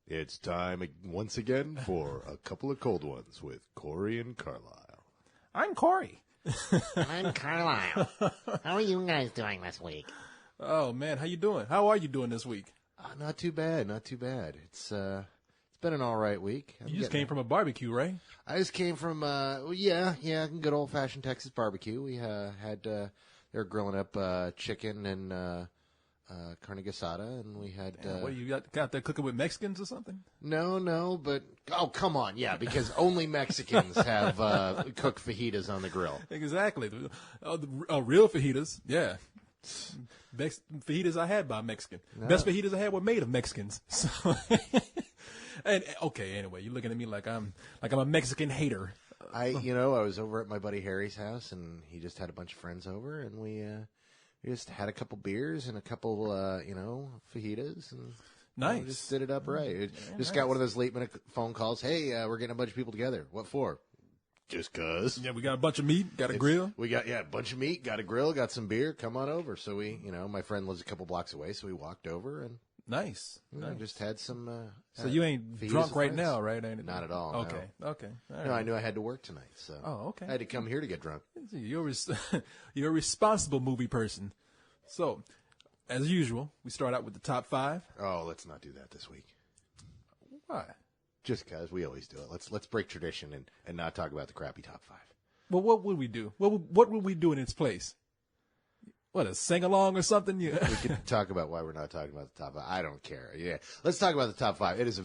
It's time once again for a couple of cold ones with Corey and Carlisle. I'm Corey. I'm Carlisle. How are you guys doing this week? Oh man, how you doing? How are you doing this week? Not too bad, not too bad. It's been an all right week. You just came from a barbecue, right? I just came from good old fashioned Texas barbecue. We had they were grilling up chicken and carne asada, and we had. What you got there cooking with Mexicans or something? No, but come on, yeah, because only Mexicans have cooked fajitas on the grill. Exactly, real fajitas, yeah. Best fajitas I had by a Mexican. No. Best fajitas I had were made of Mexicans. So, and okay, anyway, you're looking at me like I'm a Mexican hater. I was over at my buddy Harry's house, and he just had a bunch of friends over, and we just had a couple beers and a couple fajitas, and nice. Just did it up right. Nice. Got one of those late minute phone calls. Hey, we're getting a bunch of people together. What for? Just 'cause. Yeah, we got a bunch of meat, got a grill. We got a bunch of meat, got a grill, got some beer. Come on over. So we, my friend lives a couple blocks away, so we walked over and nice. Just had some. So you ain't drunk right now, right? Ain't it? Not at all. Okay. No. Okay. All right. No, I knew I had to work tonight, so. Oh, okay. I had to come here to get drunk. You're a responsible movie person. So, as usual, we start out with the top 5. Oh, let's not do that this week. Why? Just because we always do it. Let's break tradition and not talk about the crappy top 5. Well, what would we do? What would we do in its place? What, a sing-along or something? We could talk about why we're not talking about the top 5. I don't care. Yeah. Let's talk about the top 5. It is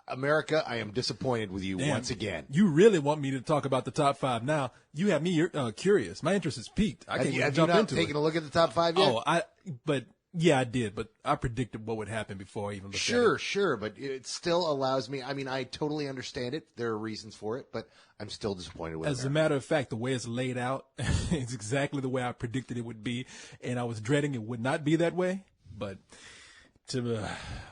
America, I am disappointed with you once again. You really want me to talk about the top 5 now. You have me curious. My interest is piqued. I can't have jump you not into taken it. a look at the top 5 yet? Yeah, I did, but I predicted what would happen before I even looked at it. Sure, but it still allows me. I mean, I totally understand it. There are reasons for it, but I'm still disappointed with it. As a matter of fact, the way it's laid out, it's exactly the way I predicted it would be, and I was dreading it would not be that way, but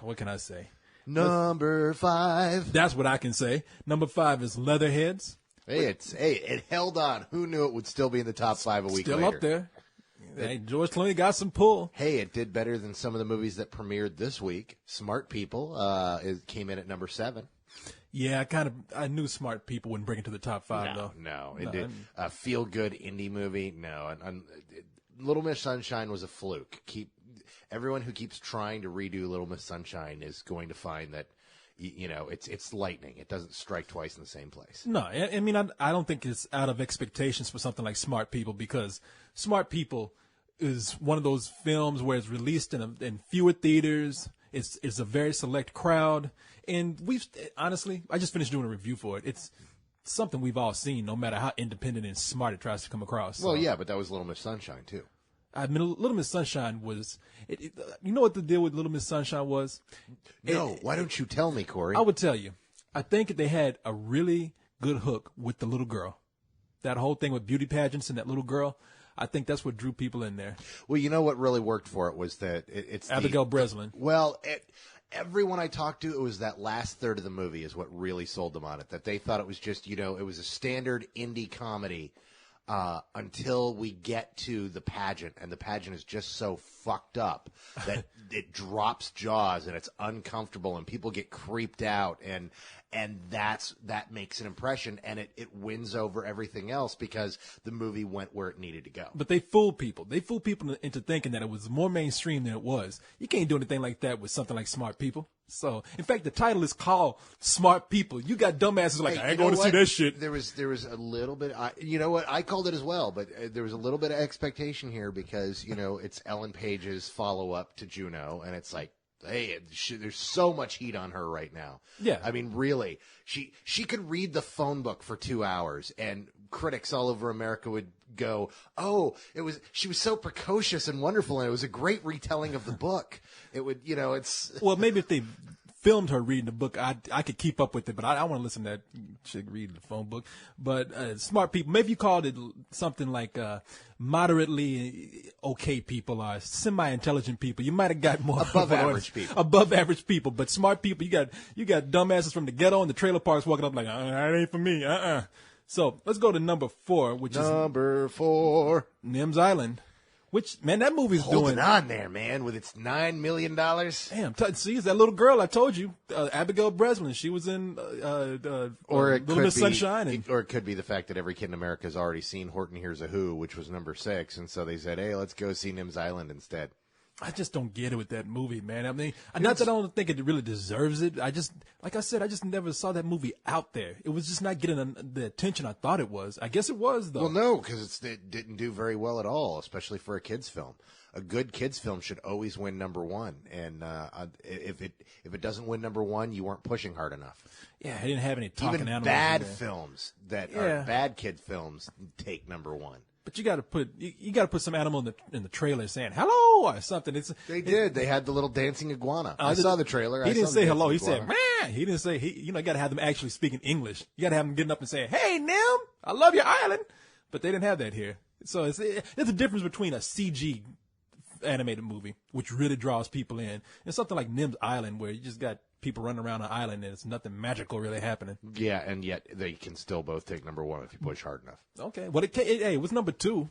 what can I say? Number 5. That's what I can say. Number 5 is Leatherheads. It held on. Who knew it would still be in the top 5 a week later? Still up there. Hey, George Clooney got some pull. Hey, it did better than some of the movies that premiered this week. Smart People it came in at number 7. Yeah, I knew Smart People wouldn't bring it to the top 5, though. No, it did. A feel-good indie movie, no. Little Miss Sunshine was a fluke. Everyone who keeps trying to redo Little Miss Sunshine is going to find that, it's lightning. It doesn't strike twice in the same place. No, I mean, I don't think it's out of expectations for something like Smart People, because Smart People is one of those films where it's released in fewer theaters. It's a very select crowd, and honestly, I just finished doing a review for it. It's something we've all seen, no matter how independent and smart it tries to come across. Well, yeah, but that was Little Miss Sunshine too. I mean, Little Miss Sunshine was. You know what the deal with Little Miss Sunshine was? No, why don't you tell me, Corey? I would tell you. I think they had a really good hook with the little girl. That whole thing with beauty pageants and that little girl. I think that's what drew people in there. Well, you know what really worked for it was that it's Abigail Breslin. Everyone I talked to, it was that last third of the movie is what really sold them on it. That they thought it was just, it was a standard indie comedy until we get to the pageant, and the pageant is just so fucked up that it drops jaws and it's uncomfortable and people get creeped out and that makes an impression, and it wins over everything else because the movie went where it needed to go. But they fooled people. They fooled people into thinking that it was more mainstream than it was. You can't do anything like that with something like Smart People. So, in fact, the title is called Smart People. You got dumbasses like, I ain't going to see that shit. There was a little bit, you know what, I called it as well, but there was a little bit of expectation here because, it's Ellen Page's follow-up to Juno, and it's like, hey, there's so much heat on her right now. Yeah. I mean, really, she could read the phone book for 2 hours, and critics all over America would go, oh, she was so precocious and wonderful, and it was a great retelling of the book. It would, it's... Well, maybe if they filmed her reading the book, I could keep up with it, but I want to listen to that chick read the phone book. But Smart People, maybe you called it something like moderately okay people or semi-intelligent people. You might have got more above average people. Above average people, but smart people, you got dumbasses from the ghetto and the trailer parks walking up like, that ain't for me. So let's go to number 4, which is number 4, Nim's Island. Which, man, that movie's Holding doing. on there, man, with its $9 million. Damn, see, it's that little girl I told you, Abigail Breslin. She was in Or it Little could Miss be, Sunshine. And, or it could be the fact that every kid in America has already seen Horton Hears a Who, which was number 6, and so they said, "Hey, let's go see Nim's Island instead." I just don't get it with that movie, man. I mean, not that I don't think it really deserves it. I just, like I said, I just never saw that movie out there. It was just not getting the attention I thought it was. I guess it was, though. Well, no, because it didn't do very well at all, especially for a kids film. A good kids film should always win number 1, and if it doesn't win number 1, you weren't pushing hard enough. Yeah, I didn't have any talking Even animals. bad in there. films that Yeah. are bad kid films take number 1. But you got to put some animal in the trailer saying hello or something. They did. They had the little dancing iguana. I saw the trailer. He I didn't saw say the hello. He dancing said iguana. man. He didn't say you got to have them actually speaking English. You got to have them getting up and saying, "Hey, Nim, I love your island." But they didn't have that here. So there's a difference between a CG animated movie, which really draws people in, and something like Nim's Island, where you just got people running around an island and it's nothing magical really happening. Yeah, and yet they can still both take number 1 if you push hard enough. Okay, well, it was number 2.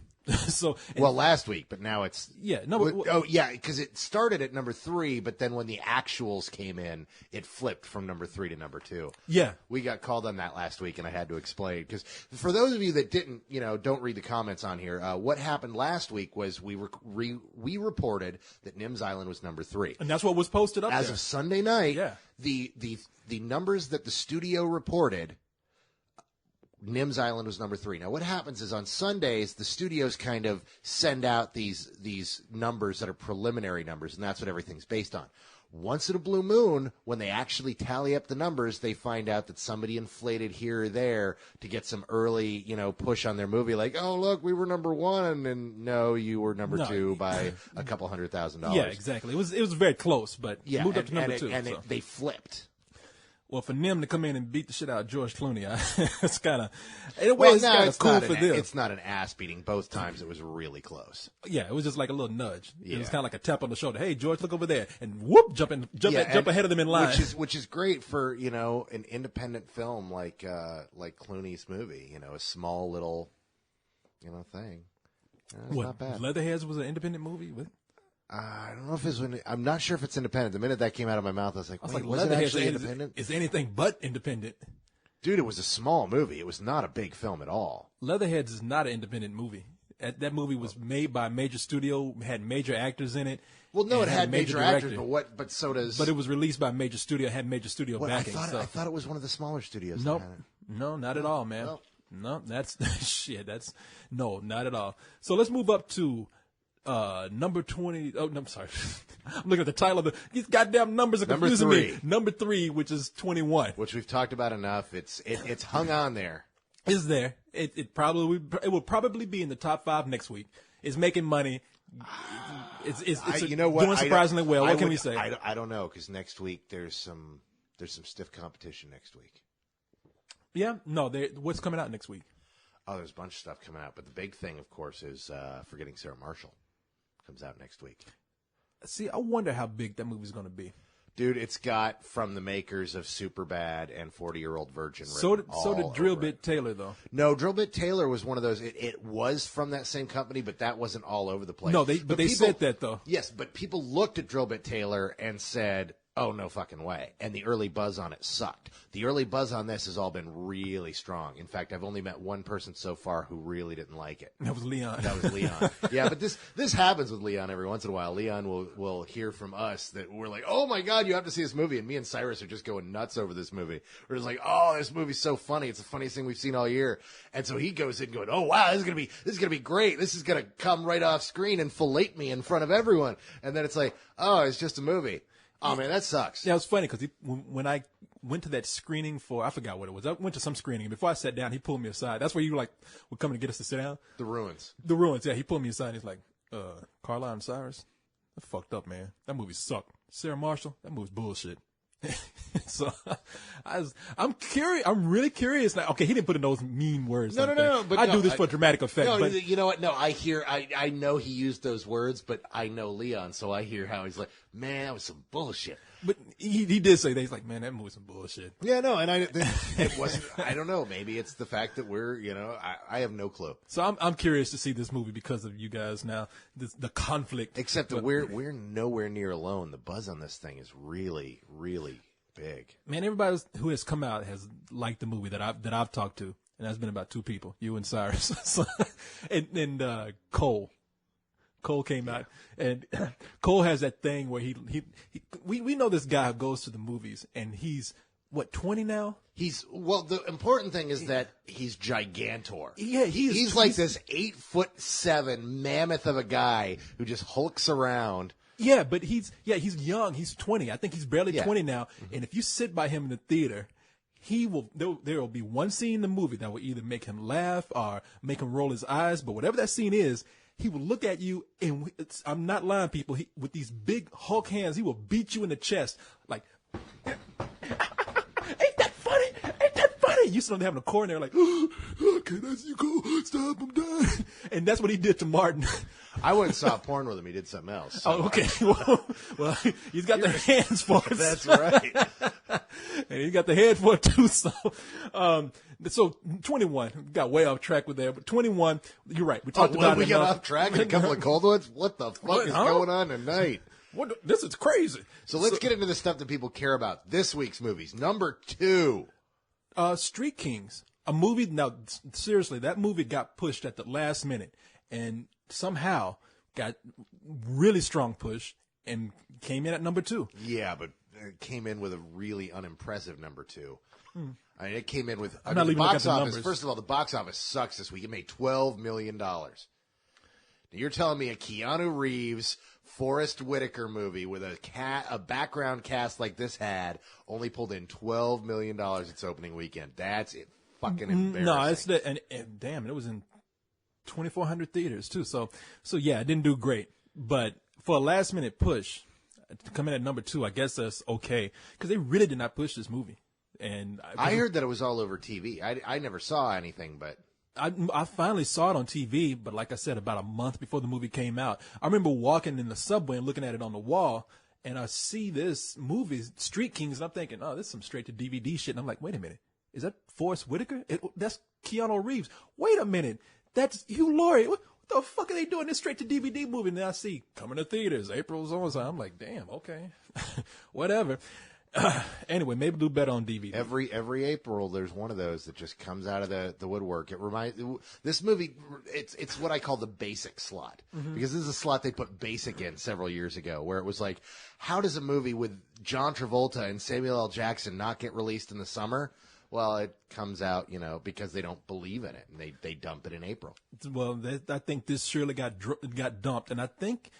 So Well, last week, but now it's yeah, no, oh yeah, because it started at number 3, but then when the actuals came in, it flipped from number 3 to number 2. yeah. We got called on that last week, and I had to explain because for those of you that didn't, don't read the comments on here. What happened last week was we reported that Nim's Island was number 3. And that's what was posted up As there. of Sunday night, Yeah. the numbers that the studio reported, Nim's Island was number 3. Now, what happens is on Sundays, the studios kind of send out these numbers that are preliminary numbers, and that's what everything's based on. Once in a blue moon, when they actually tally up the numbers, they find out that somebody inflated here or there to get some early, push on their movie. Like, oh, look, we were number 1, and no, you were number 2 by a couple $100,000. Yeah, exactly. It was very close, but Yeah, moved up to number 2. So. They flipped. Well, for Nim to come in and beat the shit out of George Clooney, it's kind of, in a way, it's kind of cool for them. It's not an ass beating. Both times it was really close. Yeah, it was just like a little nudge. It was Yeah. kind of like a tap on the shoulder. Hey, George, look over there, and whoop, jump ahead of them in line. Which is great for an independent film like Clooney's movie. A small little thing. It's What, not bad. Leatherheads was an independent movie. I don't know if it's I'm not sure if it's independent. The minute that came out of my mouth, I was like, I was wait, like, was it Leatherheads actually independent? is anything but independent. Dude, it was a small movie. It was not a big film at all. Leatherheads is not an independent movie. That movie was made by a major studio, had major actors in it. Well, no, and it had major actors, director. but so does. But it was released by a major studio, had major studio I backing. thought it was one of the smaller studios. Nope. that had it. No, not at all, man. Nope. No, that's shit. No, not at all. So let's move up to number 20. Oh, no, I'm sorry. I'm looking at the title of these goddamn numbers are Number confusing 3. me. Number 3, which is 21, Which we've talked about enough. It's hung on there. is there. It will probably be in the top 5 next week. It's making money. It's doing surprisingly well. What can we say? I don't know because next week there's some stiff competition next week. Yeah, no. What's coming out next week? Oh, there's a bunch of stuff coming out, but the big thing, of course, is Forgetting Sarah Marshall comes out next week. See, I wonder how big that movie's going to be. Dude, it's got from the makers of Superbad and 40-Year-Old Virgin. So did Drill over it. Bit Taylor though. No, Drill Bit Taylor was one of those. It was from that same company, but that wasn't all over the place. No, they said that though. Yes, but people looked at Drill Bit Taylor and said, oh, no fucking way. And the early buzz on it sucked. The early buzz on this has all been really strong. In fact, I've only met one person so far who really didn't like it. That was Leon. That was Leon. Yeah, but this happens with Leon every once in a while. Leon will hear from us that we're like, oh my God, you have to see this movie. And me and Cyrus are just going nuts over this movie. We're just like, oh, this movie's so funny. It's the funniest thing we've seen all year. And so he goes in going, oh wow, this is gonna be great. This is gonna come right off screen and fillet me in front of everyone. And then it's like, oh, it's just a movie. Oh man, that sucks. Yeah, it was funny because when I went to that screening I forgot what it was. I went to some screening, and before I sat down, he pulled me aside. That's where you were coming to get us to sit down. The Ruins. The Ruins. Yeah, he pulled me aside. And he's like, Carlisle and Cyrus, that fucked up, man. That movie sucked. Sarah Marshall, that movie's bullshit. So I'm curious. I'm really curious now. Okay, he didn't put in those mean words. No. But I do this for dramatic effect. No, but you know what? No, I know he used those words, but I know Leon, so I hear how he's like, man, that was some bullshit. But he did say that. He's like, man, that movie's some bullshit. Yeah, no, and it wasn't. I don't know. Maybe it's the fact that I have no clue. So I'm curious to see this movie because of you guys now. The conflict. Except that we're nowhere near alone. The buzz on this thing is really, really big. Man, everybody who has come out has liked the movie that I've talked to, and that's been about two people, you and Cyrus, and Cole. Cole came out, and Cole has that thing where we know this guy who goes to the movies, and he's what, 20 now? The important thing is that he's gigantor. Yeah, he's like this 8'7" mammoth of a guy who just hulks around. Yeah, but he's young. He's 20. I think he's barely 20 now. Mm-hmm. And if you sit by him in the theater, there will be one scene in the movie that will either make him laugh or make him roll his eyes. But whatever that scene is, he will look at you, and I'm not lying, people. With these big Hulk hands, he will beat you in the chest like, ain't that funny? Ain't that funny? You see them having a corner like, okay, that's you go. Stop, I'm dying. And that's what he did to Martin. I went and saw porn with him. He did something else. So. Oh, okay. Well, he's got the hands for it. That's right. And he's got the head for it too. So 21 got way off track with there, but 21. You're right. We talked about it. We got off track in a couple of cold ones. What the fuck is going on tonight? This is crazy. So let's get into the stuff that people care about. This week's movies. Number 2. Street Kings. A movie. Now, seriously, that movie got pushed at the last minute, and somehow got really strong push and came in at number 2. Yeah, but it came in with a really unimpressive number 2. I mean, it came in with I'm not the even box looking at the office. numbers. First of all, the box office sucks this week. It made $12 million. Now, you're telling me a Keanu Reeves, Forrest Whitaker movie with a background cast like this had only pulled in $12 million its opening weekend. That's it. Fucking embarrassing. No, it's and damn, it was in 2,400 theaters too. So yeah, it didn't do great. But for a last minute push to come in at number 2, I guess that's okay because they really did not push this movie. And I heard that it was all over TV. I never saw anything, but I finally saw it on TV. But like I said, about a month before the movie came out, I remember walking in the subway and looking at it on the wall, and I see this movie, Street Kings, and I'm thinking, oh, this is some straight to DVD shit. And I'm like, wait a minute, is that Forrest Whitaker? That's Keanu Reeves. Wait a minute, that's Hugh Laurie. What the fuck are they doing this straight to DVD movie? And then I see coming to theaters, April's on. So I'm like, damn, okay, whatever. Anyway, maybe do better on DVD. Every April, there's one of those that just comes out of the woodwork. It reminds this movie. It's what I call the basic slot because this is a slot they put basic in several years ago, where it was like, how does a movie with John Travolta and Samuel L. Jackson not get released in the summer? Well, it comes out, because they don't believe in it, and they dump it in April. Well, I think this surely got dumped, and I think.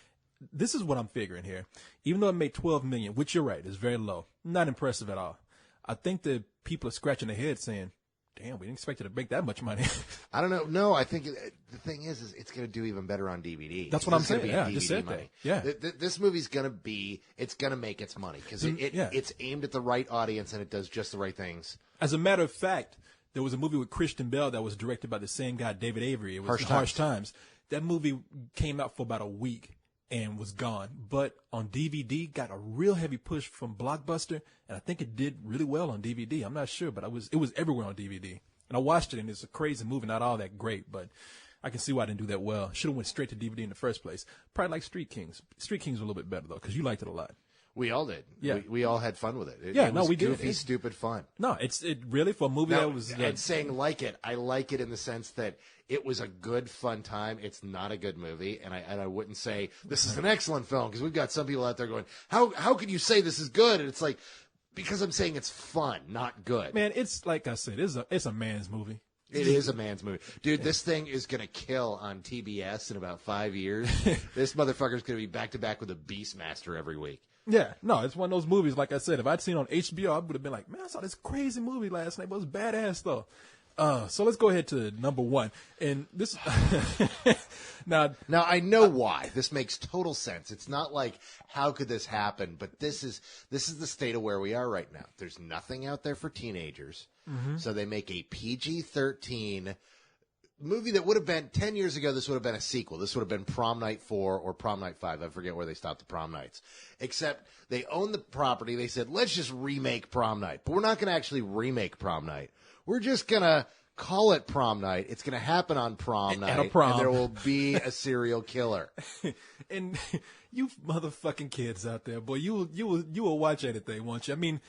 This is what I'm figuring here. Even though it made $12 million, which you're right, is very low, not impressive at all. I think that people are scratching their head saying, damn, we didn't expect it to make that much money. I don't know. No, I think the thing is it's going to do even better on DVD. That's what I'm saying. Yeah, I just said money. that. Yeah. This movie's going to make its money because it's aimed at the right audience and it does just the right things. As a matter of fact, there was a movie with Christian Bale that was directed by the same guy, David Avery. It was Harsh Times. That movie came out for about a week and was gone. But on DVD, got a real heavy push from Blockbuster, and I think it did really well on DVD. I'm not sure, but it was everywhere on DVD. And I watched it, and it's a crazy movie, not all that great, but I can see why I didn't do that well. Should have went straight to DVD in the first place. Probably like Street Kings. Street Kings were a little bit better, though, because you liked it a lot. We all did. Yeah. We all had fun with it. It was we did. Goofy, stupid fun. No, it really, for a movie that was... And saying like it, I like it in the sense that it was a good, fun time. It's not a good movie, and I wouldn't say this is an excellent film, because we've got some people out there going, how could you say this is good? And it's like, because I'm saying it's fun, not good. Man, it's like I said, it's a man's movie. It is a man's movie. Dude, this thing is going to kill on TBS in about 5 years. This motherfucker's going to be back-to-back with a Beastmaster every week. Yeah, no, it's one of those movies, like I said, if I'd seen it on HBO, I would have been like, man, I saw this crazy movie last night. It was badass, though. So let's go ahead to number 1. And this... Now, I know why. This makes total sense. It's not like, how could this happen? But this is the state of where we are right now. There's nothing out there for teenagers. Mm-hmm. So they make a PG-13 movie that would have been 10 years ago. This would have been a sequel. This would have been Prom Night 4 or Prom Night 5. I forget where they stopped the prom nights. Except they own the property. They said, let's just remake Prom Night. But we're not going to actually remake Prom Night. We're just going to call it Prom Night. It's going to happen on prom night. At a prom. And there will be a serial killer. And you motherfucking kids out there, boy, you will watch anything, won't you? I mean,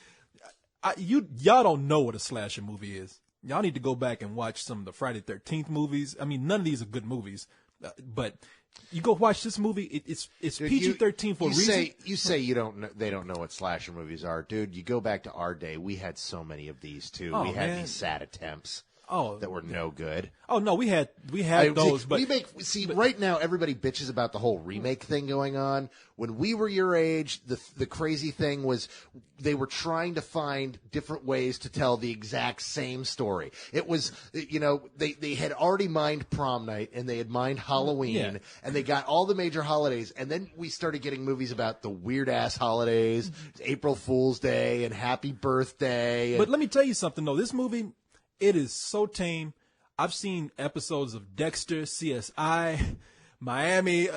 y'all don't know what a slasher movie is. Y'all need to go back and watch some of the Friday 13th movies. I mean, none of these are good movies, but you go watch this movie. It's Dude, PG-13 for a reason. You say you don't know, they don't know what slasher movies are, dude. You go back to our day. We had so many of these too. Oh, we had man. these sad attempts. Oh, that were no good. Oh no, we had those, but right now everybody bitches about the whole remake thing going on. When we were your age, the crazy thing was they were trying to find different ways to tell the exact same story. It was, they had already mined Prom Night and they had mined Halloween and they got all the major holidays, and then we started getting movies about the weird ass holidays, April Fool's Day and Happy Birthday. But let me tell you something though, this movie, it is so tame. I've seen episodes of Dexter, CSI, Miami.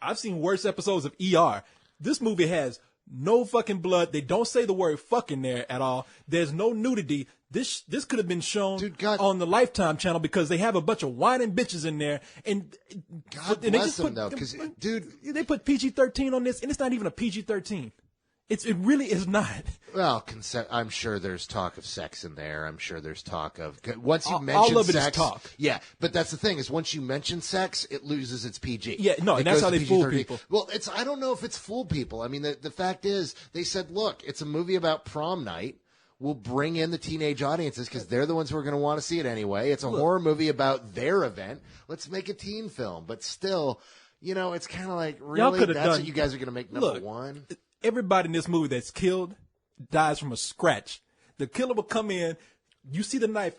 I've seen worse episodes of ER. This movie has no fucking blood. They don't say the word fucking there at all. There's no nudity. This could have been shown on the Lifetime channel because they have a bunch of whining bitches in there. And God bless them, though, because, dude, they put PG-13 on this, and it's not even a PG-13. It really is not. Well, I'm sure there's talk of sex in there. I'm sure there's talk of once you mention all of it sex, is talk. Yeah, but that's the thing is once you mention sex, it loses its PG. Yeah, no, and that's how they fool people. Well, I don't know if it's fool people. I mean, the fact is they said, look, it's a movie about prom night. We'll bring in the teenage audiences because they're the ones who are going to want to see it anyway. It's a horror movie about their event. Let's make a teen film. But still, it's kind of like, really? That's what you guys are going to make number one? Everybody in this movie that's killed dies from a scratch. The killer will come in, you see the knife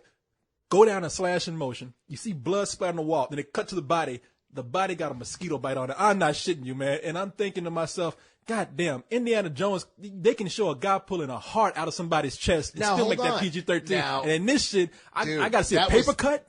go down and slash in motion. You see blood splatter on the wall. Then they cut to the body. The body got a mosquito bite on it. I'm not shitting you, man. And I'm thinking to myself, God damn, Indiana Jones, they can show a guy pulling a heart out of somebody's chest and still make that PG-13. And in this shit, I got to see a paper cut.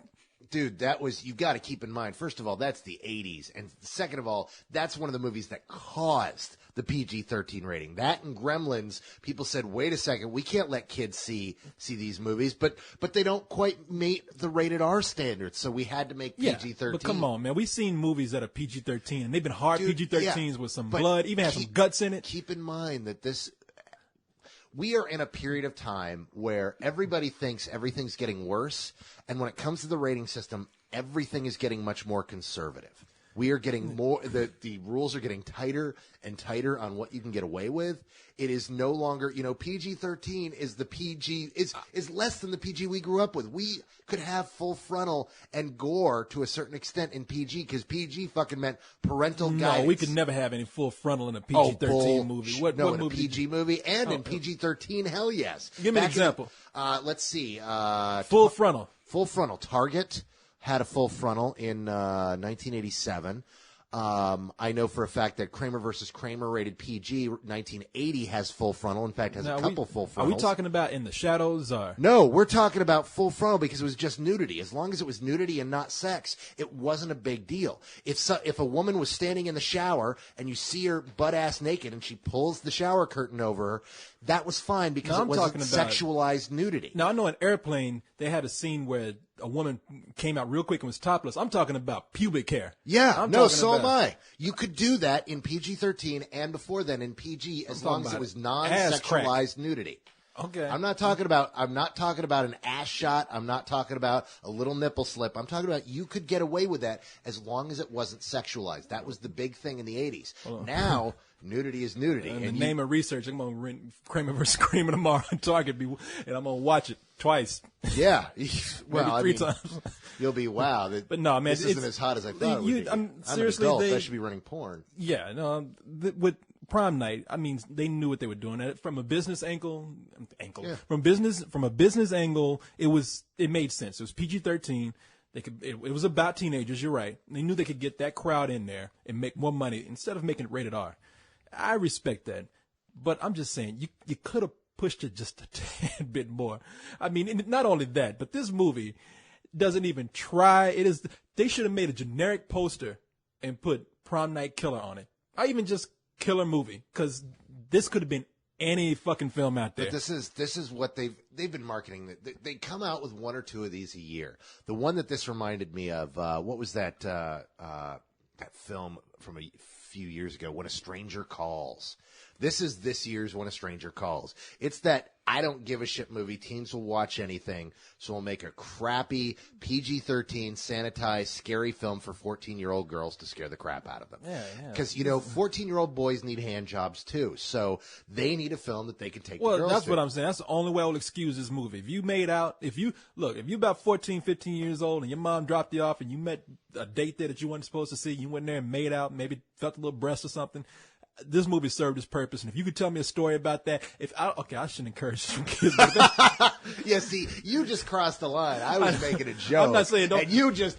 Dude, you've got to keep in mind, first of all, that's the 80s. And second of all, that's one of the movies that caused the PG-13 rating. That and Gremlins, people said, wait a second, we can't let kids see these movies. But they don't quite meet the rated R standards, so we had to make PG-13. But come on, man. We've seen movies that are PG-13, and they've been hard PG-13s with some blood, even had some guts in it. Keep in mind that we are in a period of time where everybody thinks everything's getting worse, and when it comes to the rating system, everything is getting much more conservative. We are getting more, the rules are getting tighter and tighter on what you can get away with. It is no longer, PG-13 is the PG, is less than the PG we grew up with. We could have full frontal and gore to a certain extent in PG because PG fucking meant parental guidance. No, we could never have any full frontal in a PG-13 movie. What in movie? A PG movie and in PG-13, hell yes. Give me an example. Let's see. Full frontal. Full frontal. Target had a full frontal in 1987. I know for a fact that Kramer versus Kramer rated PG 1980 has full frontal. In fact, has a couple full frontals. Are we talking about In the Shadows? Or? No, we're talking about full frontal because it was just nudity. As long as it was nudity and not sex, it wasn't a big deal. If a woman was standing in the shower and you see her butt ass naked and she pulls the shower curtain over her, that was fine because it wasn't sexualized nudity. Now, I know in Airplane, they had a scene where a woman came out real quick and was topless. I'm talking about pubic hair. Yeah, so am I. You could do that in PG-13 and before then in PG as long as it was non-sexualized nudity. Okay. I'm not talking about an ass shot. I'm not talking about a little nipple slip. I'm talking about you could get away with that as long as it wasn't sexualized. That was the big thing in the 80s. Now, nudity is nudity. In the name of research, I'm going to rent Kramer vs. Kramer tomorrow on Target, and I'm going to watch it twice. Yeah. Well, maybe 3 times. You'll be, wow. But no, man. This isn't as hot as I thought it would be. I'm seriously, an adult. I should be running porn. Yeah, no. With Prom Night, I mean, they knew what they were doing. From a business from a business angle, it made sense. It was PG-13. It was about teenagers. You're right. They knew they could get that crowd in there and make more money instead of making it rated R. I respect that, but I'm just saying you could have pushed it just a tad bit more. I mean, not only that, but this movie, doesn't even try. They should have made a generic poster and put Prom Night Killer on it. Or even just Killer Movie, because this could have been any fucking film out there. But this is what they've been marketing. They come out with one or two of these a year. The one that this reminded me of, what was that film from a few years ago, When a Stranger Calls. This is this year's When a Stranger Calls. It's that I don't give a shit movie. Teens will watch anything, so we'll make a crappy PG-13 sanitized scary film for 14-year-old girls to scare the crap out of them. Yeah. Because 14-year-old boys need hand jobs too, so they need a film that they can take. Well, that's to. what I'm saying. That's the only way I will excuse this movie. If you're about 14, 15 years old and your mom dropped you off and you met a date there that you weren't supposed to see, you went there and made out, maybe felt a little breast or something. This movie served its purpose, and if you could tell me a story about that, I shouldn't encourage some kids. Yeah, see, you just crossed the line. I was making a joke. I'm not saying don't. And you just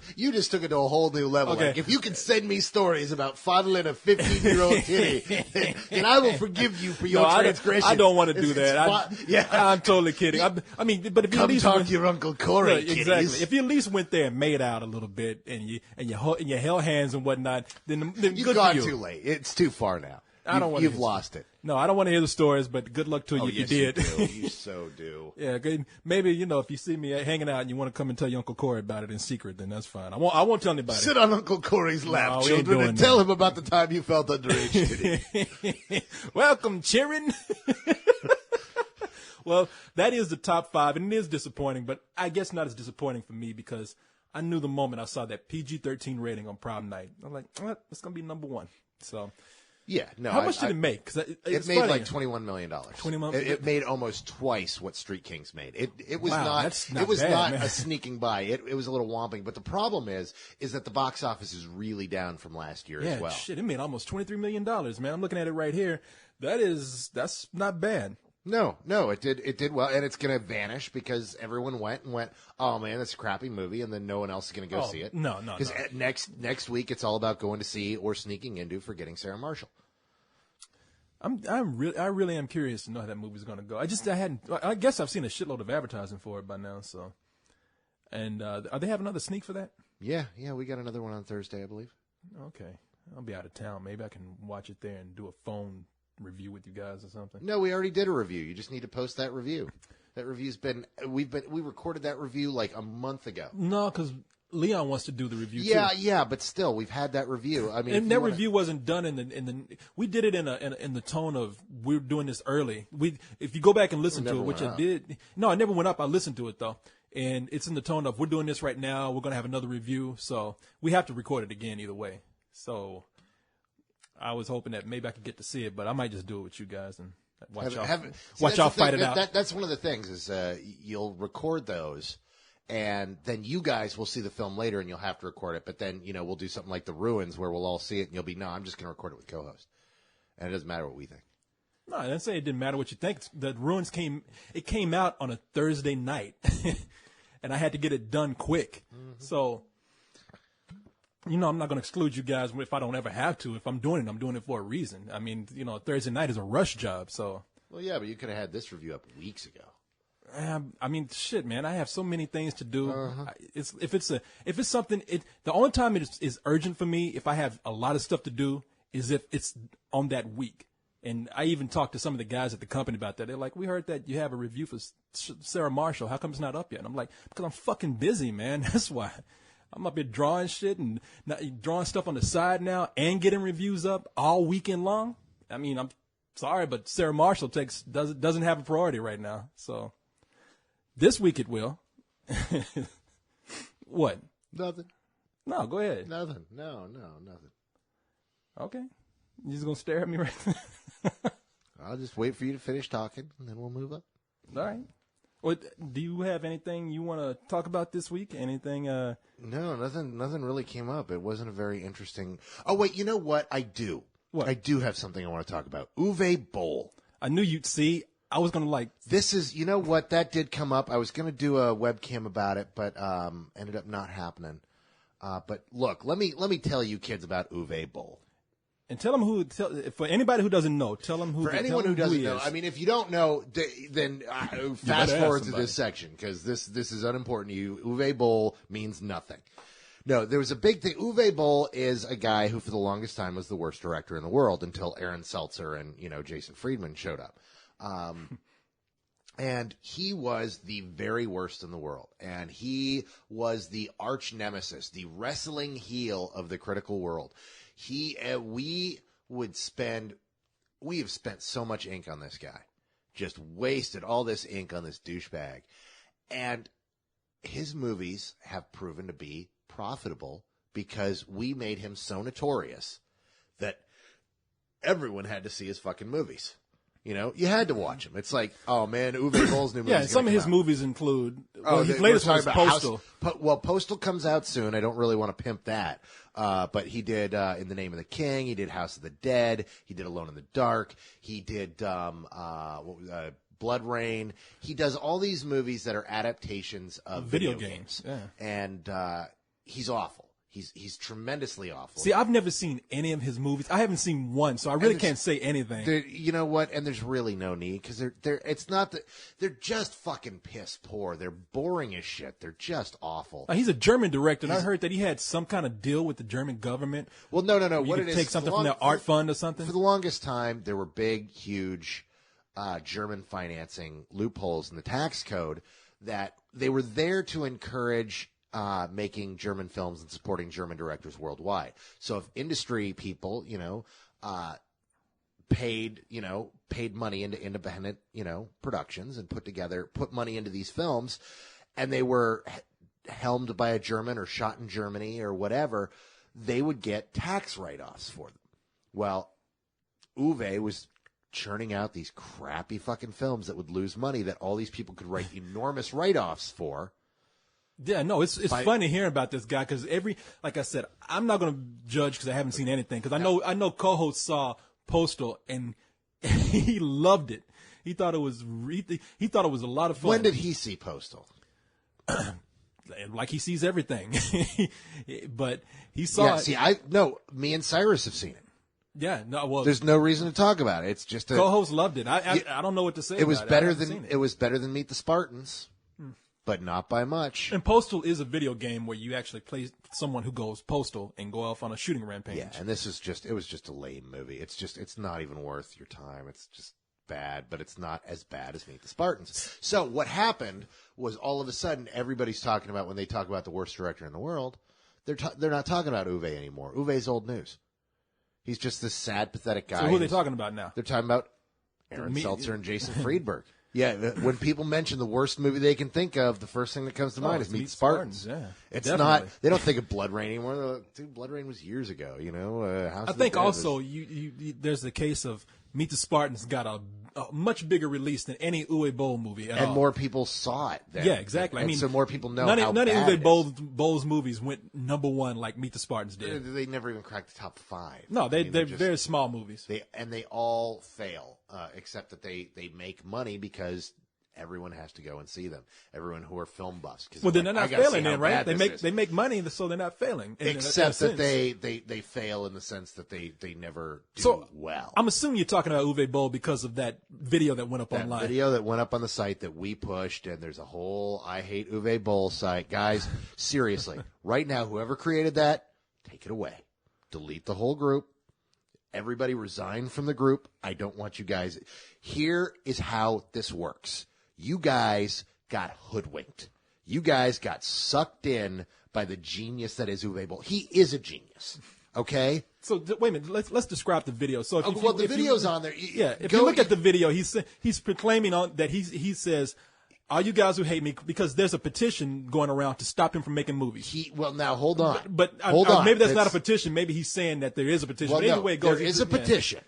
took it to a whole new level. Okay. Like, if you can send me stories about fondling a 15-year-old kitty, then I will forgive you for your transgression. I don't want to do that. I'm totally kidding. But if you come talk to your Uncle Corey, exactly. If you at least went there and made out a little bit, and you held hands and whatnot, then you've good gone for you. too late. It's too far now. You've lost it. No, I don't want to hear the stories, but good luck to you if yes, you did. You do. You so do. Yeah, good. Maybe, if you see me hanging out and you want to come and tell your Uncle Corey about it in secret, then that's fine. I won't tell anybody. Sit on Uncle Corey's lap, No, children, and tell him about the time you felt underage today. Welcome, Chirin. Well, that is the top 5, and it is disappointing, but I guess not as disappointing for me because I knew the moment I saw that PG-13 rating on Prom Night. I'm like, it's going to be number 1. So... Yeah, no. How much did it make? Cause it made like $21 million. It made almost twice what Street Kings made. It was not a sneaking by. It was a little whomping. But the problem is that the box office is really down from last year as well. Shit, it made almost $23 million, man. I'm looking at it right here. That's not bad. No, it did well, and it's going to vanish because everyone went, oh man, that's a crappy movie, and then no one else is going to go see it. No. Because next week it's all about going to see or sneaking into Forgetting Sarah Marshall. I really am curious to know how that movie's going to go. I guess I've seen a shitload of advertising for it by now. So, and are they having another sneak for that? Yeah, we got another one on Thursday, I believe. Okay, I'll be out of town. Maybe I can watch it there and do a phone review with you guys or something. No, we already did a review. You just need to post that review. That review's we recorded that review like a month ago. No, because Leon wants to do the review too. Yeah, but still, we've had that review. I mean, and that review wasn't done in the. We did it in the tone of we're doing this early. If you go back and listen to it, which I did. No, I never went up. I listened to it though, and it's in the tone of we're doing this right now. We're gonna have another review, so we have to record it again either way. So I was hoping that maybe I could get to see it, but I might just do it with you guys and watch y'all fight it out. That's one of the things is you'll record those. And then you guys will see the film later, and you'll have to record it. But then, we'll do something like The Ruins, where we'll all see it, and you'll be, no, I'm just going to record it with co-host. And it doesn't matter what we think. No, I didn't say it didn't matter what you think. The Ruins came out on a Thursday night, and I had to get it done quick. Mm-hmm. So, I'm not going to exclude you guys if I don't ever have to. If I'm doing it for a reason. I mean, Thursday night is a rush job, so. Well, yeah, but you could have had this review up weeks ago. I mean, shit, man. I have so many things to do. If it's something, the only time it is urgent for me, if I have a lot of stuff to do, is if it's on that week. And I even talked to some of the guys at the company about that. They're like, we heard that you have a review for Sarah Marshall. How come it's not up yet? And I'm like, because I'm fucking busy, man. That's why. I'm up here drawing shit and drawing stuff on the side now and getting reviews up all weekend long. I mean, I'm sorry, but Sarah Marshall doesn't have a priority right now. So. This week it will. What? Nothing. No, go ahead. Nothing. No, nothing. Okay. You just going to stare at me right now? I'll just wait for you to finish talking, and then we'll move up. All right. Well, do you have anything you want to talk about this week? Anything? No, nothing really came up. It wasn't a very interesting. Oh, wait, you know what? I do. What? I do have something I want to talk about. Uwe Boll. I knew you'd see. I was going to This is, you know what, that did come up. I was going to do a webcam about it, but ended up not happening. But look, let me tell you kids about Uwe Boll. And tell them for anybody who doesn't know, tell them who. For anyone who doesn't know, is. I mean, if you don't know, then fast better ask forward to somebody. this section because this is unimportant to you. Uwe Boll means nothing. No, there was a big thing. Uwe Boll is a guy who, for the longest time, was the worst director in the world until Aaron Seltzer and Jason Friedman showed up. And he was the very worst in the world. And he was the arch nemesis, the wrestling heel of the critical world. We have spent so much ink on this guy. Just wasted all this ink on this douchebag. And his movies have proven to be profitable because we made him so notorious that everyone had to see his fucking movies. You had to watch him. It's like, oh man, Uwe Boll's new movie. Yeah, some of his movies include. His we're latest one talking is about Postal. Postal comes out soon. I don't really want to pimp that. But he did In the Name of the King. He did House of the Dead. He did Alone in the Dark. He did Blood Rain. He does all these movies that are adaptations of video games. Yeah. And he's awful. He's tremendously awful. See, I've never seen any of his movies. I haven't seen one, so I really can't say anything. You know what? And there's really no need because they're just fucking piss poor. They're boring as shit. They're just awful. He's a German director, and I heard that he had some kind of deal with the German government. Well, no. What it is? Take something from their art fund or something. For the longest time, there were big, huge German financing loopholes in the tax code that they were there to encourage. Making German films and supporting German directors worldwide. So if industry people, paid money into independent, productions and put money into these films, and they were helmed by a German or shot in Germany or whatever, they would get tax write-offs for them. Well, Uwe was churning out these crappy fucking films that would lose money that all these people could write enormous write-offs for. Yeah, no, it's funny hearing about this guy because like I said, I'm not going to judge because I haven't seen anything because I know co-host saw Postal and he loved it. He thought it was a lot of fun. When did he see Postal? Like he sees everything, but he saw it. See, me and Cyrus have seen it. Yeah, no, well, there's no reason to talk about it. It's just co-host loved it. I don't know what to say. It was about better it. than it was better than Meet the Spartans. But not by much. And Postal is a video game where you actually play someone who goes postal and go off on a shooting rampage. Yeah, and it was just a lame movie. It's not even worth your time. It's just bad, but it's not as bad as Meet the Spartans. So what happened was all of a sudden everybody's talking about when they talk about the worst director in the world, they're not talking about Uwe anymore. Uwe's old news. He's just this sad, pathetic guy. So who are they talking about now? They're talking about Aaron Seltzer and Jason Friedberg. Yeah, when people mention the worst movie they can think of, the first thing that comes to mind is Meet the Spartans. Yeah, it's definitely. not. They don't think of Blood Rain anymore. They're like, dude, Blood Rain was years ago. I think also there's the case of Meet the Spartans got a much bigger release than any Uwe Boll movie at all. And more people saw it then. Yeah, exactly. And so more people know none how of bad Uwe Boll's movies went #1 like Meet the Spartans did. They never even cracked the top 5. No, they're very small movies. They all fail, except that they make money because everyone has to go and see them. Everyone who are film buffs. Well, then they're not failing then, right? They make money, so they're not failing. Except that they fail in the sense that they never do well. I'm assuming you're talking about Uwe Boll because of that video that went up online. Video that went up on the site that we pushed, and there's a whole I Hate Uwe Boll site. Guys, seriously, right now, whoever created that, take it away. Delete the whole group. Everybody resign from the group. I don't want you guys. Here is how this works. You guys got hoodwinked. You guys got sucked in by the genius that is Uwe Boll. He is a genius. Okay? So wait a minute. Let's describe the video. So the video's on there. If you look at the video, he's proclaiming that he says, "All you guys who hate me," because there's a petition going around to stop him from making movies. Now hold on. But hold on. Maybe that's not a petition. Maybe he's saying that there is a petition. Well, but either way it goes, there is a petition.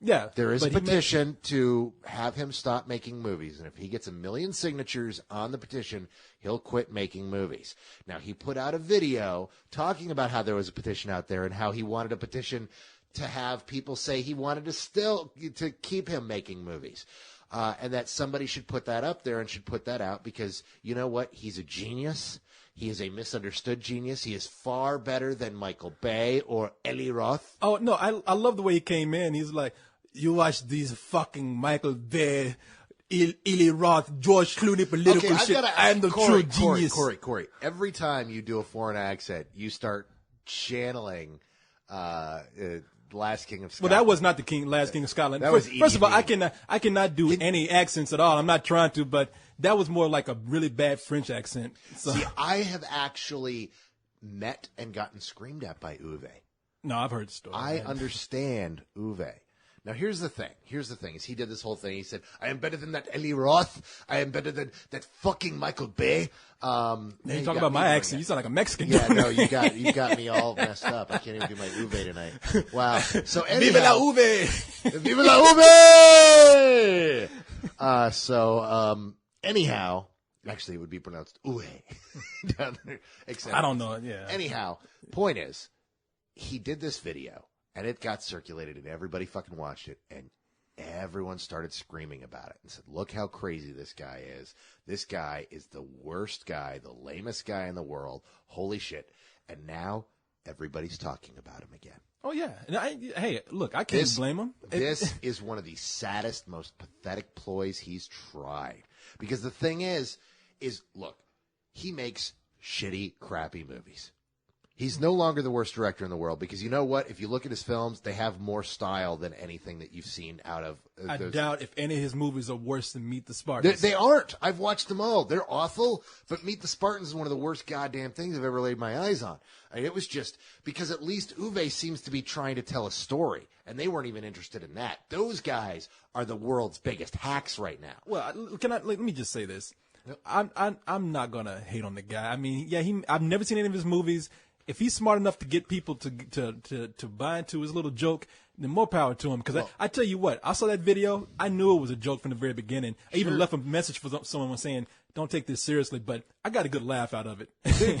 Yeah, there is a petition to have him stop making movies, and if he gets 1 million signatures on the petition, he'll quit making movies. Now, he put out a video talking about how there was a petition out there and how he wanted a petition to have people say he wanted to keep him making movies, and that somebody should put that up there and should put that out because you know what? He's a genius. He is a misunderstood genius. He is far better than Michael Bay or Eli Roth. Oh no, I love the way he came in. He's like, you watch these fucking Michael Bay, Eli Roth, George Clooney political shit. I'm the true genius. Corey. Every time you do a foreign accent, you start channeling Last King of Scotland. Well, that was not the Last King of Scotland. That was First of all, E.T. I cannot do any accents at all. I'm not trying to, but that was more like a really bad French accent. So. See, I have actually met and gotten screamed at by Uwe. No, I've heard the story. I understand Uwe. Now, here's the thing. Is he did this whole thing. He said, I am better than that Eli Roth. I am better than that fucking Michael Bay. You talk about my accent. You sound like a Mexican. Yeah, no, you got me all messed up. I can't even do my Uwe tonight. Wow. So anyhow, Vive la Uwe! Vive la Uwe! Anyhow, actually, it would be pronounced Uwe down there. Except, I don't know. Yeah. Anyhow, point is, he did this video. And it got circulated, and everybody fucking watched it, and everyone started screaming about it and said, look how crazy this guy is. This guy is the worst guy, the lamest guy in the world. Holy shit. And now everybody's talking about him again. Oh, yeah. And hey, look, I can't blame him. This is one of the saddest, most pathetic ploys he's tried. Because the thing is, look, he makes shitty, crappy movies. He's no longer the worst director in the world because you know what? If you look at his films, they have more style than anything that you've seen out of I doubt if any of his movies are worse than Meet the Spartans. They aren't. I've watched them all. They're awful, but Meet the Spartans is one of the worst goddamn things I've ever laid my eyes on. I mean, it was just because at least Uwe seems to be trying to tell a story, and they weren't even interested in that. Those guys are the world's biggest hacks right now. Well, let me just say this. I'm not gonna hate on the guy. I mean, yeah, I've never seen any of his movies. If he's smart enough to get people to buy into his little joke, then more power to him. Because I tell you what, I saw that video. I knew it was a joke from the very beginning. I even left a message for someone saying, don't take this seriously, but I got a good laugh out of it.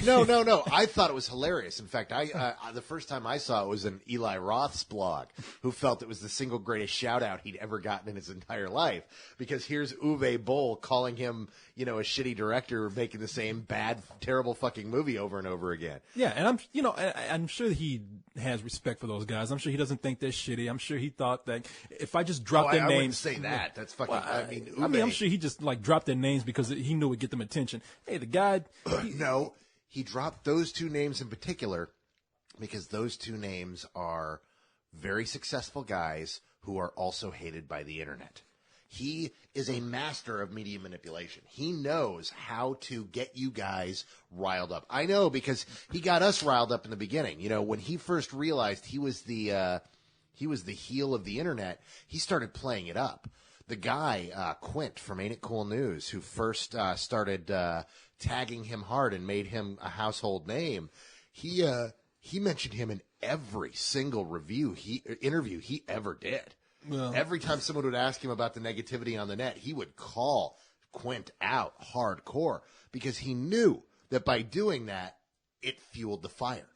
No. I thought it was hilarious. In fact, the first time I saw it was in Eli Roth's blog, who felt it was the single greatest shout out he'd ever gotten in his entire life. Because here's Uwe Boll calling him, a shitty director making the same bad, terrible fucking movie over and over again. Yeah, and I'm sure he has respect for those guys. I'm sure he doesn't think they're shitty. I'm sure he thought that if I just drop their names, I wouldn't say that. That's fucking. Uwe, I'm sure he just dropped their names because he knew it would get them attention. Hey, the guy. No, he dropped those two names in particular because those two names are very successful guys who are also hated by the internet. He is a master of media manipulation. He knows how to get you guys riled up. I know because he got us riled up in the beginning. When he first realized he was the heel of the internet, he started playing it up. The guy, Quint from Ain't It Cool News, who first started tagging him hard and made him a household name, he mentioned him in every single interview he ever did. Well, every time someone would ask him about the negativity on the net, he would call Quint out hardcore because he knew that by doing that, it fueled the fire.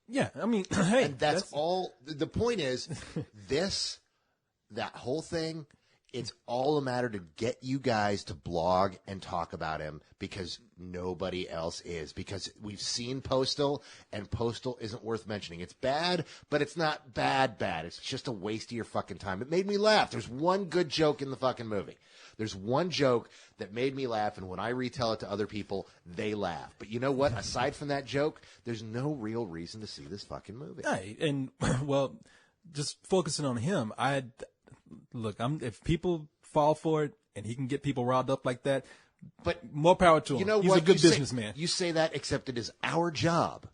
Yeah, I mean, hey. And that's all. The point is, that whole thing, it's all a matter to get you guys to blog and talk about him because nobody else is. Because we've seen Postal, and Postal isn't worth mentioning. It's bad, but it's not bad. It's just a waste of your fucking time. It made me laugh. There's one good joke in the fucking movie. There's one joke that made me laugh, and when I retell it to other people, they laugh. But you know what? Aside from that joke, there's no real reason to see this fucking movie. Hey, and, well, just focusing on him, if people fall for it and he can get people riled up like that, but more power to him. You know He's what? a good businessman. You say that, except it is our job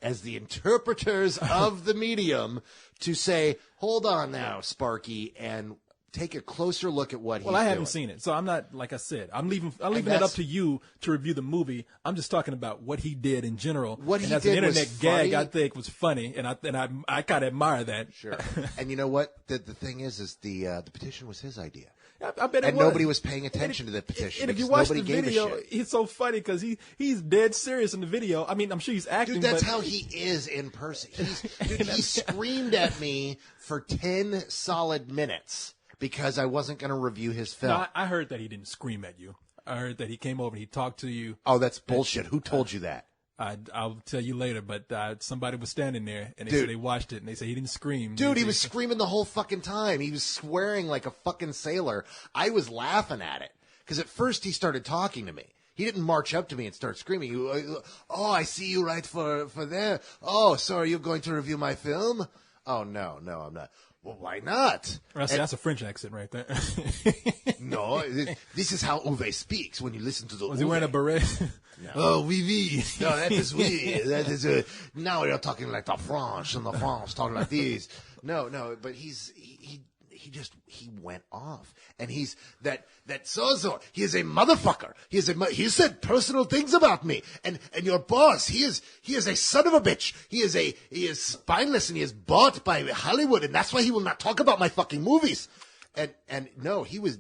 as the interpreters of the medium to say, hold on now, Sparky, and take a closer look at what he's doing. Well, I haven't seen it, so I'm not, like I said, I'm leaving it up to you to review the movie. I'm just talking about what he did in general. What he as did an internet was gag, funny. I think was funny, and I kind of admire that. Sure. And you know what? The thing is the petition was his idea. I bet it and was. nobody was paying attention to the petition. And if you watch the nobody gave a video, shit. it's so funny because he's dead serious in the video. I mean, I'm sure he's acting. Dude, that's but how he is in person. He screamed at me for 10 solid minutes because I wasn't going to review his film. No, I heard that he didn't scream at you. I heard that he came over and he talked to you. Oh, that's bullshit. Who told you that? I'll tell you later, but somebody was standing there, and they Dude. said they watched it, and they said he didn't scream. Dude, he was screaming the whole fucking time. He was swearing like a fucking sailor. I was laughing at it because at first he started talking to me. He didn't march up to me and start screaming. Oh, I see you right for there. Oh, so are you going to review my film? Oh, no, I'm not. Well, why not? That's a French accent right there. No, this is how Uwe speaks when you listen to the Was he wearing a beret? No. Oh, oui. No, that is weird. That is now you're talking like the French and the French talking like this. No, but he went off, and he's that Sozo. He is a motherfucker. He said personal things about me, and your boss. He is a son of a bitch. He is spineless, and he is bought by Hollywood, and that's why he will not talk about my fucking movies. And no, he was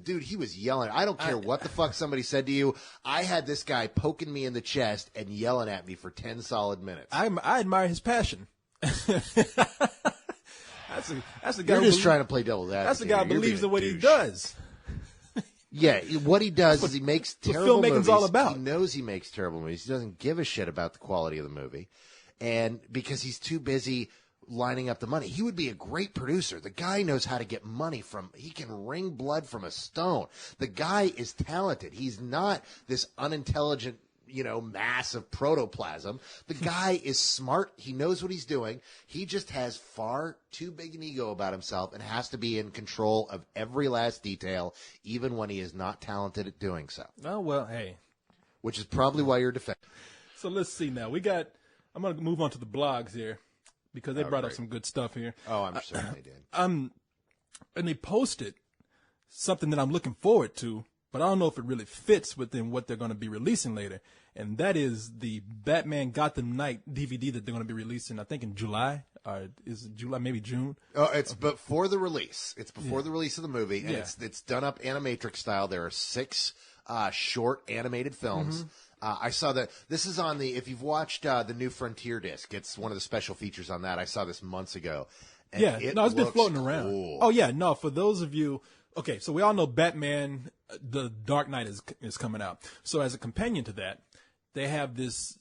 yelling. I don't care what the fuck somebody said to you. I had this guy poking me in the chest and yelling at me for 10 solid minutes. I admire his passion. That's the guy. You're just trying to play devil's advocate. That's the guy who You're believes being in what a he douche. does. Yeah, what he does is he makes terrible filmmaking's movies. all about. He knows he makes terrible movies. He doesn't give a shit about the quality of the movie, and because he's too busy lining up the money. He would be a great producer. The guy knows how to get money he can wring blood from a stone. The guy is talented. He's not this unintelligent, mass of protoplasm. The guy is smart. He knows what he's doing. He just has far too big an ego about himself and has to be in control of every last detail, even when he is not talented at doing so. Oh, well, hey. Which is probably why you're defending. So let's see now. I'm going to move on to the blogs here because they brought up some good stuff here. Oh, I'm sure they did. And they posted something that I'm looking forward to, but I don't know if it really fits within what they're going to be releasing later. And that is the Batman Gotham Knight DVD that they're going to be releasing, I think in July. Is it July, maybe June? Oh, it's before the release. It's before the release of the movie, and Yeah. it's done up Animatrix style. There are 6 short animated films. I saw that this is on if you've watched the New Frontier disc, it's one of the special features on that. I saw this months ago. And It's been looks floating around. cool. Oh yeah, no, for those of you, okay, so we all know Batman, the Dark Knight is coming out. So as a companion to that, they have this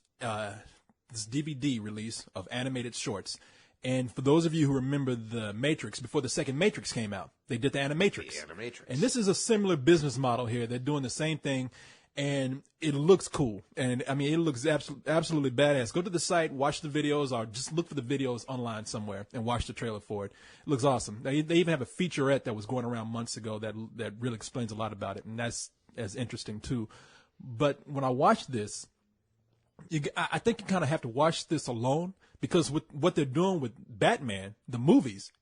DVD release of animated shorts. And for those of you who remember the Matrix, before the second Matrix came out, they did the Animatrix. The Animatrix. And this is a similar business model here. They're doing the same thing, and it looks cool. And, I mean, it looks absolutely badass. Go to the site, watch the videos, or just look for the videos online somewhere and watch the trailer for it. It looks awesome. They even have a featurette that was going around months ago that really explains a lot about it, and that's as interesting, too. But when I watched this, I think you kind of have to watch this alone, because with what they're doing with Batman, the movies,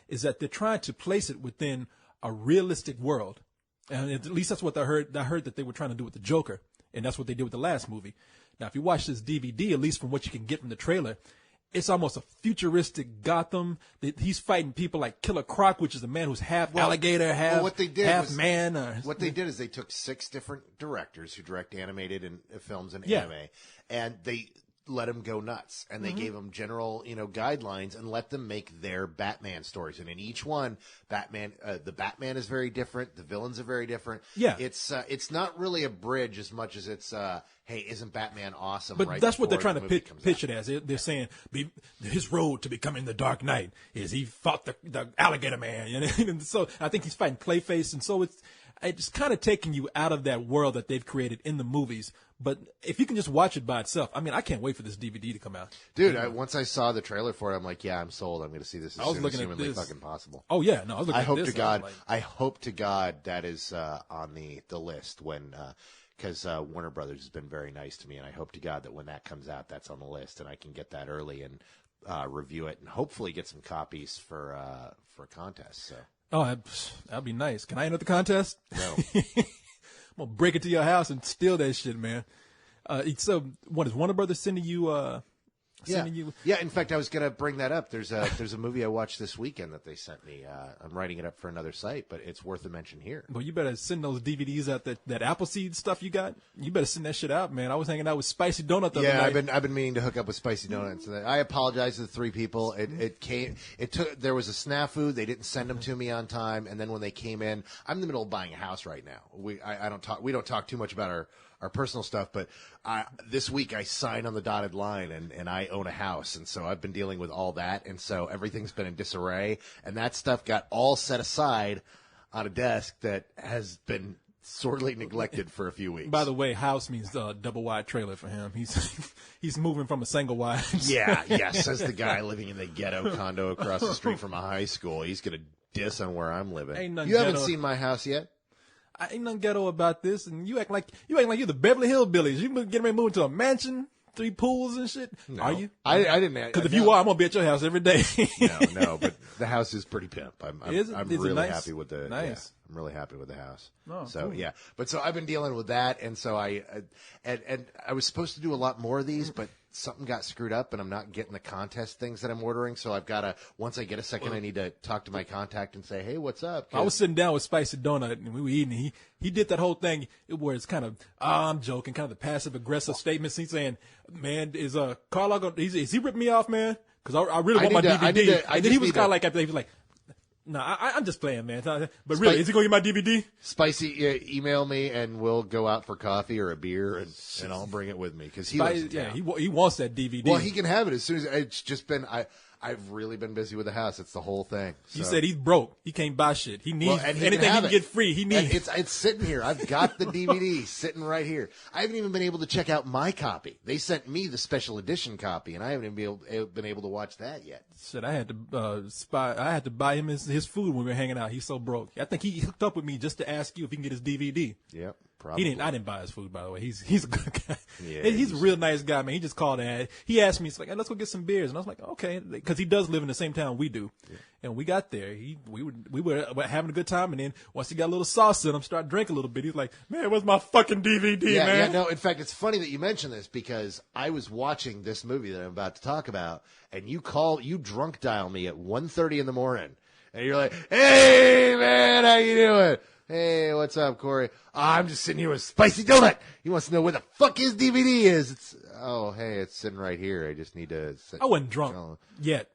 is that they're trying to place it within a realistic world. And at least that's what I heard. I heard that they were trying to do with the Joker, and that's what they did with the last movie. Now, if you watch this DVD, at least from what you can get from the trailer, it's almost a futuristic Gotham. He's fighting people like Killer Croc, which is a man who's half alligator, half man. What they did is they took 6 different directors who direct animated and films and Yeah. anime, and they let them go nuts, and they gave them general, guidelines, and let them make their Batman stories. And in each one, the Batman is very different. The villains are very different. Yeah. It's not really a bridge as much as it's, hey, isn't Batman awesome? But right that's what they're before trying the to movie comes pitch out. it as. They're saying his road to becoming the Dark Knight is he fought the alligator man. And so I think he's fighting Clayface. And so it's kind of taking you out of that world that they've created in the movies. But if you can just watch it by itself, I mean, I can't wait for this DVD to come out. Dude, once I saw the trailer for it, I'm like, yeah, I'm sold. I'm going to see this as I was soon as looking at humanly this. fucking possible. Oh, yeah. No, I was looking I at hope this. to and God. was like, I hope to God that is on the list when because Warner Brothers has been very nice to me, and I hope to God that when that comes out, that's on the list, and I can get that early and review it, and hopefully get some copies for a contest. So oh, that'd be nice. Can I enter the contest? no, I'm going to break it to your house and steal that shit, man. So what is Warner Brothers sending you? Sending you? Yeah. In fact, I was going to bring that up. There's a movie I watched this weekend that they sent me. I'm writing it up for another site, but it's worth a mention here. Well, you better send those DVDs out. That Appleseed stuff you got. You better send that shit out, man. I was hanging out with Spicy Donut the other night. I've been meaning to hook up with Spicy Donuts. I apologize to the 3 people. There was a snafu. They didn't send them to me on time, and then when they came in, I'm in the middle of buying a house right now. We don't talk too much about our personal stuff. But this week I signed on the dotted line, and I own a house, and so I've been dealing with all that, and so everything's been in disarray, and that stuff got all set aside on a desk that has been sorely neglected for a few weeks. By the way, house means double wide trailer for him. He's moving from a single wide. Yeah, says the guy living in the ghetto condo across the street from a high school. He's gonna diss on where I'm living. Ain't nothing You haven't ghetto. seen my house yet? I ain't nothing ghetto about this, and you act like you're the Beverly Hillbillies. You getting ready to move into a mansion, 3 pools and shit. No. Are you? I didn't. Because if you are, I'm gonna be at your house every day. No, but the house is pretty pimp. I'm Is it really nice? happy with the. Nice. Yeah, I'm really happy with the house. Oh, so cool. yeah, but so I've been dealing with that, and so I was supposed to do a lot more of these, but something got screwed up, and I'm not getting the contest things that I'm ordering. So I've got to, once I get a second, I need to talk to my contact and say, hey, what's up? I was sitting down with Spicy Donut and we were eating. He did that whole thing where it's kind of, I'm joking, kind of the passive aggressive statements. He's saying, man, is Carl gonna, is he ripping me off, man? Because I really want my DVD. And then he was kind of like, after he was like, no, I'm just playing, man. But really, is he going to get my DVD? Spicy, email me and we'll go out for coffee or a beer and I'll bring it with me because he lives in town. he wants that DVD. Well, he can have it as soon as it's just been. I've really been busy with the house. It's the whole thing. He So. said he's broke. He can't buy shit. He needs And anything he have can it. get free. He needs. And it's sitting here. I've got the DVD sitting right here. I haven't even been able to check out my copy. They sent me the special edition copy, and I haven't even been able to watch that yet. Shit, I had to I had to buy him his food when we were hanging out. He's so broke. I think he hooked up with me just to ask you if he can get his DVD. Yep, probably. I didn't buy his food, by the way. He's a good guy. Yeah, he's a real nice guy, man. He just called and he asked me, he's like, hey, let's go get some beers, and I was like, okay, because he does live in the same town we do. Yeah. And we got there. We were having a good time, and then once he got a little sauce in him, started drinking a little bit. He's like, man, where's my fucking DVD, Yeah, man? no. In fact, it's funny that you mention this because I was watching this movie that I'm about to talk about, and you drunk dial me at 1:30 in the morning, and you're like, "Hey, man, how you doing? Hey, what's up, Corey? I'm just sitting here with Spicy Donut. He wants to know where the fuck his DVD is. It's sitting right here. I just need to." I wasn't drunk yet.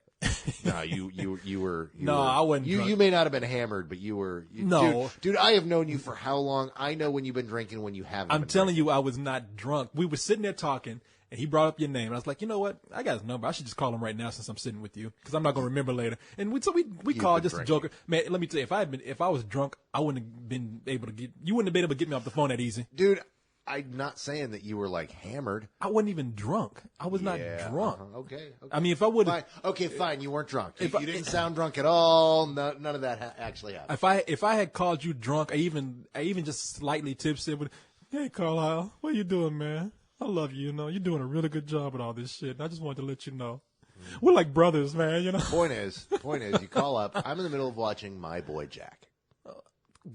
No, you were. No, I wasn't drunk. You may not have been hammered, but you were. No. Dude, I have known you for how long? I know when you've been drinking, when you haven't. I'm telling you, I was not drunk. We were sitting there talking, and he brought up your name. And I was like, you know what? I got his number. I should just call him right now since I'm sitting with you, because I'm not going to remember later. And we called just a joker. Man, let me tell you, if I was drunk, I wouldn't have been able to you wouldn't have been able to get me off the phone that easy. Dude, I'm not saying that you were like hammered. I wasn't even drunk. I was not drunk. Okay. I mean, if I would, fine. You weren't drunk. You didn't sound drunk at all. None of that actually happened. if I had called you drunk, I even just slightly tipsy, but hey, Carlisle, what you doing, man? I love you. You know, you're doing a really good job with all this shit. I just wanted to let you know. We're like brothers, man. You know. Point is, you call up. I'm in the middle of watching My Boy Jack.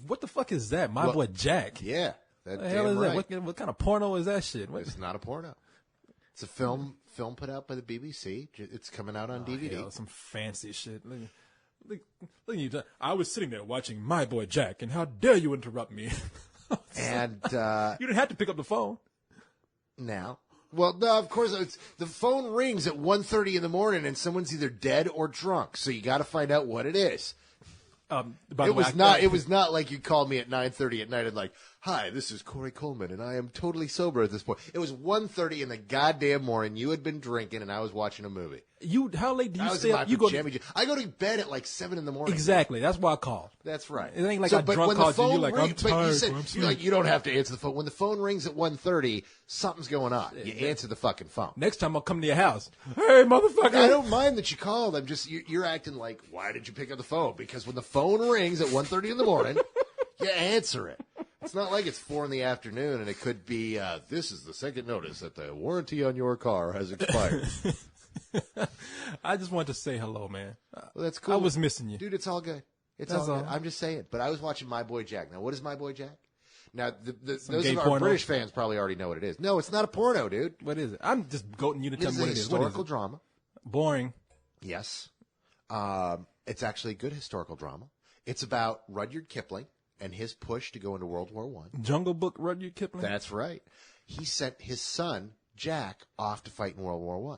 What the fuck is that? My Boy Jack. Yeah. What the hell is that? What kind of porno is that shit? It's not a porno. It's a film put out by the BBC. It's coming out on DVD. Hell, some fancy shit. Look at you. I was sitting there watching My Boy Jack, and how dare you interrupt me? And you didn't have to pick up the phone. Now. Well, no, of course, the phone rings at 1:30 in the morning, and someone's either dead or drunk. So you got to find out what it is. It was not like you called me at 9:30 at night and like, hi, this is Corey Coleman, and I am totally sober at this point. It was 1:30 in the goddamn morning. You had been drinking, and I was watching a movie. How late do you stay up? I go to bed at like 7 in the morning. Exactly. That's why I called. That's right. It ain't like I drunk called you. You're like, I'm tired. You're like, you don't have to answer the phone. When the phone rings at 1:30, something's going on. You answer the fucking phone. Next time I'll come to your house. Hey, motherfucker. I don't mind that you called. I'm just, you're acting like, why did you pick up the phone? Because when the phone rings at 1:30 in the morning, you answer it. It's not like it's 4 in the afternoon and it could be, this is the second notice that the warranty on your car has expired. I just wanted to say hello, man. Well, that's cool. I was missing you. Dude, it's all good. It's all good. I'm just saying. But I was watching My Boy Jack. Now, what is My Boy Jack? Now, those of our porno? British fans probably already know what it is. No, it's not a porno, dude. What is it? I'm just goating you to tell me what it is. It's a historical drama. Boring. Yes. It's actually a good historical drama. It's about Rudyard Kipling and his push to go into World War I. Jungle Book Rudyard Kipling? That's right. He sent his son, Jack, off to fight in World War I.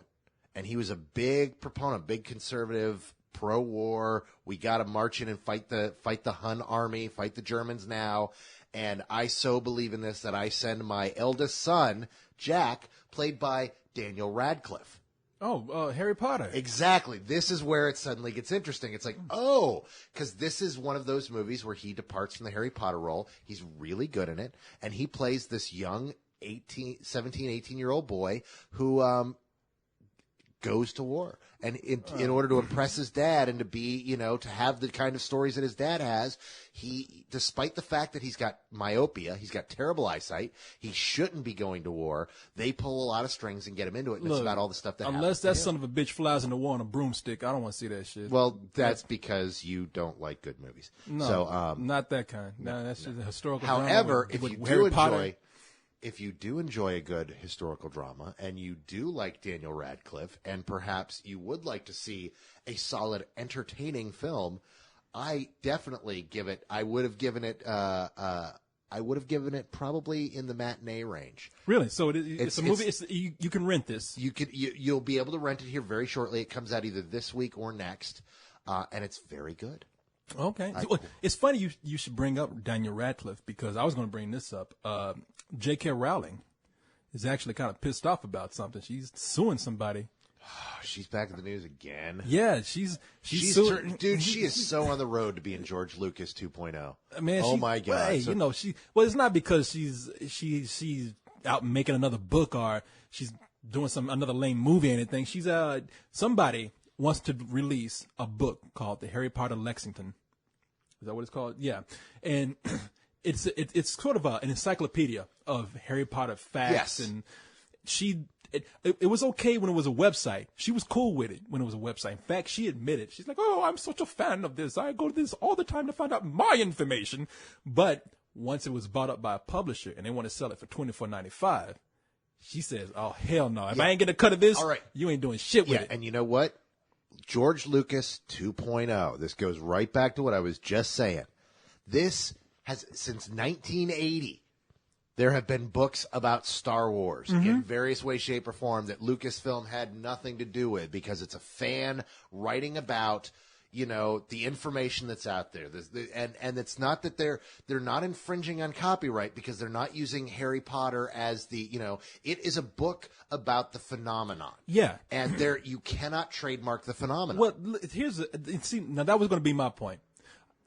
And he was a big proponent, big conservative pro-war. We got to march in and fight the Hun army, fight the Germans now. And I so believe in this that I send my eldest son, Jack, played by Daniel Radcliffe. Oh, Harry Potter. Exactly. This is where it suddenly gets interesting. It's like, oh, because this is one of those movies where he departs from the Harry Potter role. He's really good in it. And he plays this young 18-year-old boy who goes to war. And in order to impress his dad and to be, to have the kind of stories that his dad has, he, despite the fact that he's got myopia, he's got terrible eyesight, he shouldn't be going to war, they pull a lot of strings and get him into it. And Look, it's about all the stuff that happens. Unless that son of a bitch flies in the war on a broomstick, I don't want to see that shit. Well, that's because you don't like good movies. No, so, not that kind. No, that's just a historical however, drama with if you Harry do Potter. enjoy, if you do enjoy a good historical drama and you do like Daniel Radcliffe and perhaps you would like to see a solid, entertaining film, I definitely give it. I would have given it. I would have given it probably in the matinee range. Really? So it's a movie. You can rent this. You'll be able to rent it here very shortly. It comes out either this week or next, and it's very good. Okay. It's funny you should bring up Daniel Radcliffe because I was going to bring this up. J.K. Rowling is actually kind of pissed off about something. She's suing somebody. She's back in the news again. Yeah, she's suing. Dude, she is so on the road to being George Lucas 2.0. Man, oh my God! Hey, well, it's not because she's out making another book or she's doing another lame movie or anything. She's somebody wants to release a book called The Harry Potter Lexington. Is that what it's called? Yeah, and it's sort of an encyclopedia of Harry Potter facts. Yes. And it was okay when it was a website. She was cool with it when it was a website. In fact, she admitted, she's like, oh, I'm such a fan of this. I go to this all the time to find out my information. But once it was bought up by a publisher and they want to sell it for $24.95, she says, oh, hell no. If I ain't getting a cut of this, all right, you ain't doing shit with it. And you know what? George Lucas 2.0. This goes right back to what I was just saying. This has, since 1980, there have been books about Star Wars in various ways, shape, or form that Lucasfilm had nothing to do with because it's a fan writing about, the information that's out there. And it's not that they're not infringing on copyright because they're not using Harry Potter as it is a book about the phenomenon. Yeah. And you cannot trademark the phenomenon. Well, now that was going to be my point.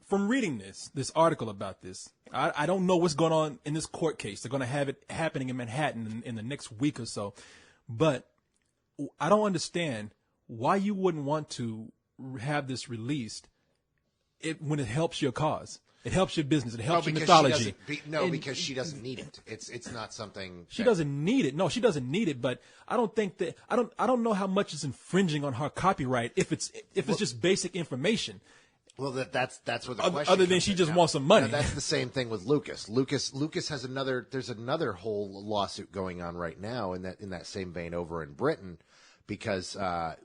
From reading this article about this, I don't know what's going on in this court case. They're going to have it happening in Manhattan in the next week or so. But I don't understand why you wouldn't want to have this released when it helps your cause. It helps your business. It helps your mythology. Because she doesn't need it. It's not something. She doesn't need it. No, she doesn't need it. But I don't think that I don't know how much is infringing on her copyright if it's just basic information. Well, that's where the question. Other than she just wants some money. Now, that's the same thing with Lucas. Lucas has there's another whole lawsuit going on right now in that same vein over in Britain, because a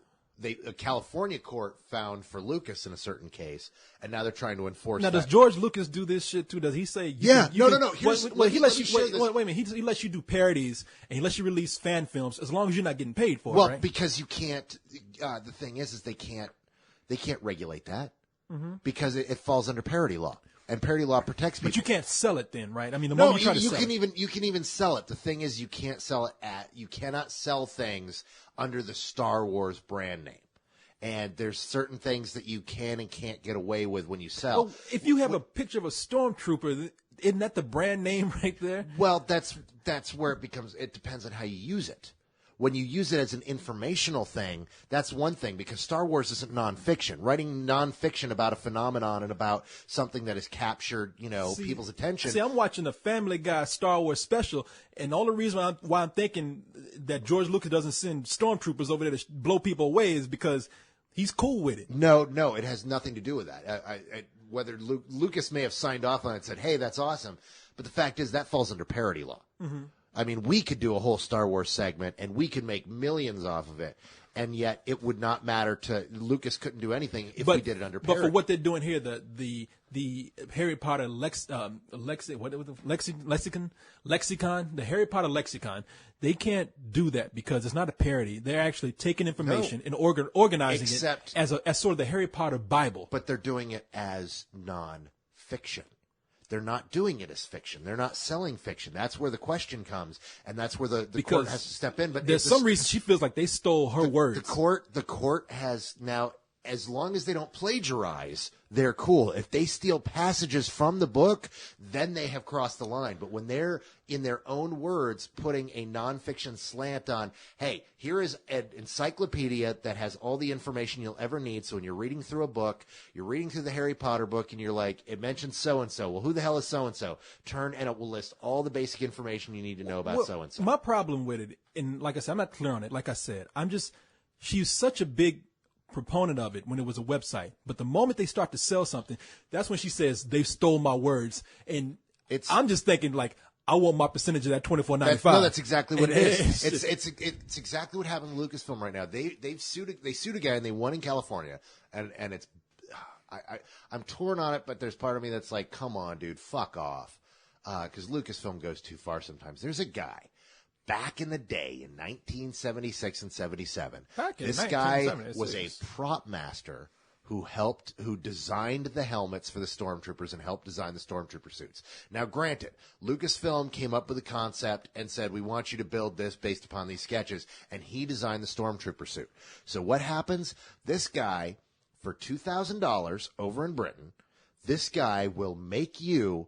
California court found for Lucas in a certain case, and now they're trying to enforce. Now, that. Does George Lucas do this shit too? Does he say? No. He lets you wait a minute. He lets you do parodies and he lets you release fan films as long as you're not getting paid for it. Well, right? because you can't. The thing is they can't regulate that. Mm-hmm. Because it falls under parody law, and parody law protects people. But you can't sell it then, right? I mean, the moment you try to sell it. You can even sell it. The thing is, you cannot sell things under the Star Wars brand name. And there's certain things that you can and can't get away with when you sell. Well, if you have a picture of a stormtrooper, isn't that the brand name right there? Well, that's where it becomes. It depends on how you use it. When you use it as an informational thing, that's one thing, because Star Wars isn't nonfiction. Writing nonfiction about a phenomenon and about something that has captured, people's attention. See, I'm watching the Family Guy Star Wars special, and the only reason why I'm thinking that George Lucas doesn't send stormtroopers over there to blow people away is because he's cool with it. No, it has nothing to do with that. Whether Lucas may have signed off on it and said, hey, that's awesome, but the fact is that falls under parody law. Mm-hmm. I mean, we could do a whole Star Wars segment, and we could make millions off of it. And yet, it would not matter to Lucas. Couldn't do anything if we did it under parody. But for what they're doing here, the Harry Potter lexicon, the Harry Potter lexicon, they can't do that because it's not a parody. They're actually taking information and organizing it as sort of the Harry Potter Bible. But they're doing it as non-fiction. They're not doing it as fiction. They're not selling fiction. That's where the question comes, and that's where the court has to step in. But there's some reason she feels like they stole her words. The court has now, as long as they don't plagiarize, they're cool. If they steal passages from the book, then they have crossed the line. But when they're, in their own words, putting a nonfiction slant on, hey, here is an encyclopedia that has all the information you'll ever need. So when you're reading through a book, you're reading through the Harry Potter book, and you're like, it mentions so-and-so. Well, who the hell is so-and-so? Turn, and it will list all the basic information you need to know about so-and-so. My problem with it, and like I said, I'm not clear on it. Like I said, she's such a big proponent of it when it was a website, but the moment they start to sell something, that's when she says they stole my words, and I'm just thinking like, I want my percentage of that $24.95. No, that's exactly what it is. It's exactly what happened to Lucasfilm right now. They sued a guy and they won in California, and it's I'm torn on it, but there's part of me that's like, come on, dude, fuck off, because Lucasfilm goes too far sometimes. There's a guy. Back in the day, in 1976 and 77, this guy was a prop master who designed the helmets for the Stormtroopers and helped design the Stormtrooper suits. Now, granted, Lucasfilm came up with a concept and said, we want you to build this based upon these sketches, and he designed the Stormtrooper suit. So what happens? This guy, for $2,000 over in Britain, this guy will make you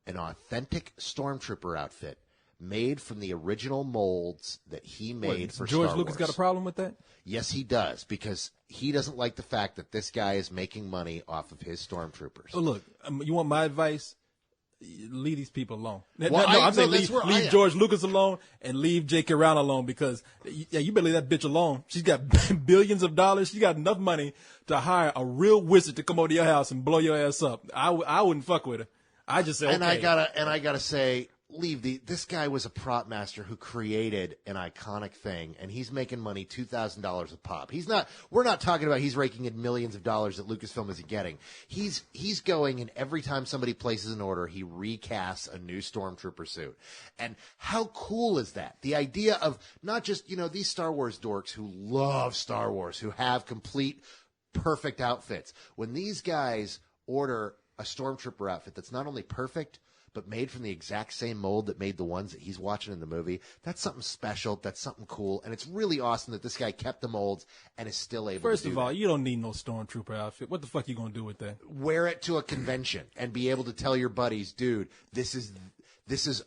an authentic Stormtrooper outfit made from the original molds that he made for Star Wars. George Lucas got a problem with that? Yes, he does, because he doesn't like the fact that this guy is making money off of his Stormtroopers. Oh, look, you want my advice? Leave these people alone. Well, I'm saying leave George Lucas alone and leave J.K. Rowling alone, because you better leave that bitch alone. She's got billions of dollars. She got enough money to hire a real wizard to come over to your house and blow your ass up. I wouldn't fuck with her. I just say, okay. And I gotta say, this guy was a prop master who created an iconic thing, and he's making money $2,000 a pop. We're not talking about he's raking in millions of dollars that Lucasfilm isn't getting. He's going, and every time somebody places an order, he recasts a new Stormtrooper suit. And how cool is that? The idea of not just, these Star Wars dorks who love Star Wars, who have complete perfect outfits. When these guys order a Stormtrooper outfit that's not only perfect, but made from the exact same mold that made the ones that he's watching in the movie, that's something special, that's something cool, and it's really awesome that this guy kept the molds and is still able to do First of all, you don't need no Stormtrooper outfit. What the fuck you gonna do with that? Wear it to a convention and be able to tell your buddies, dude, this is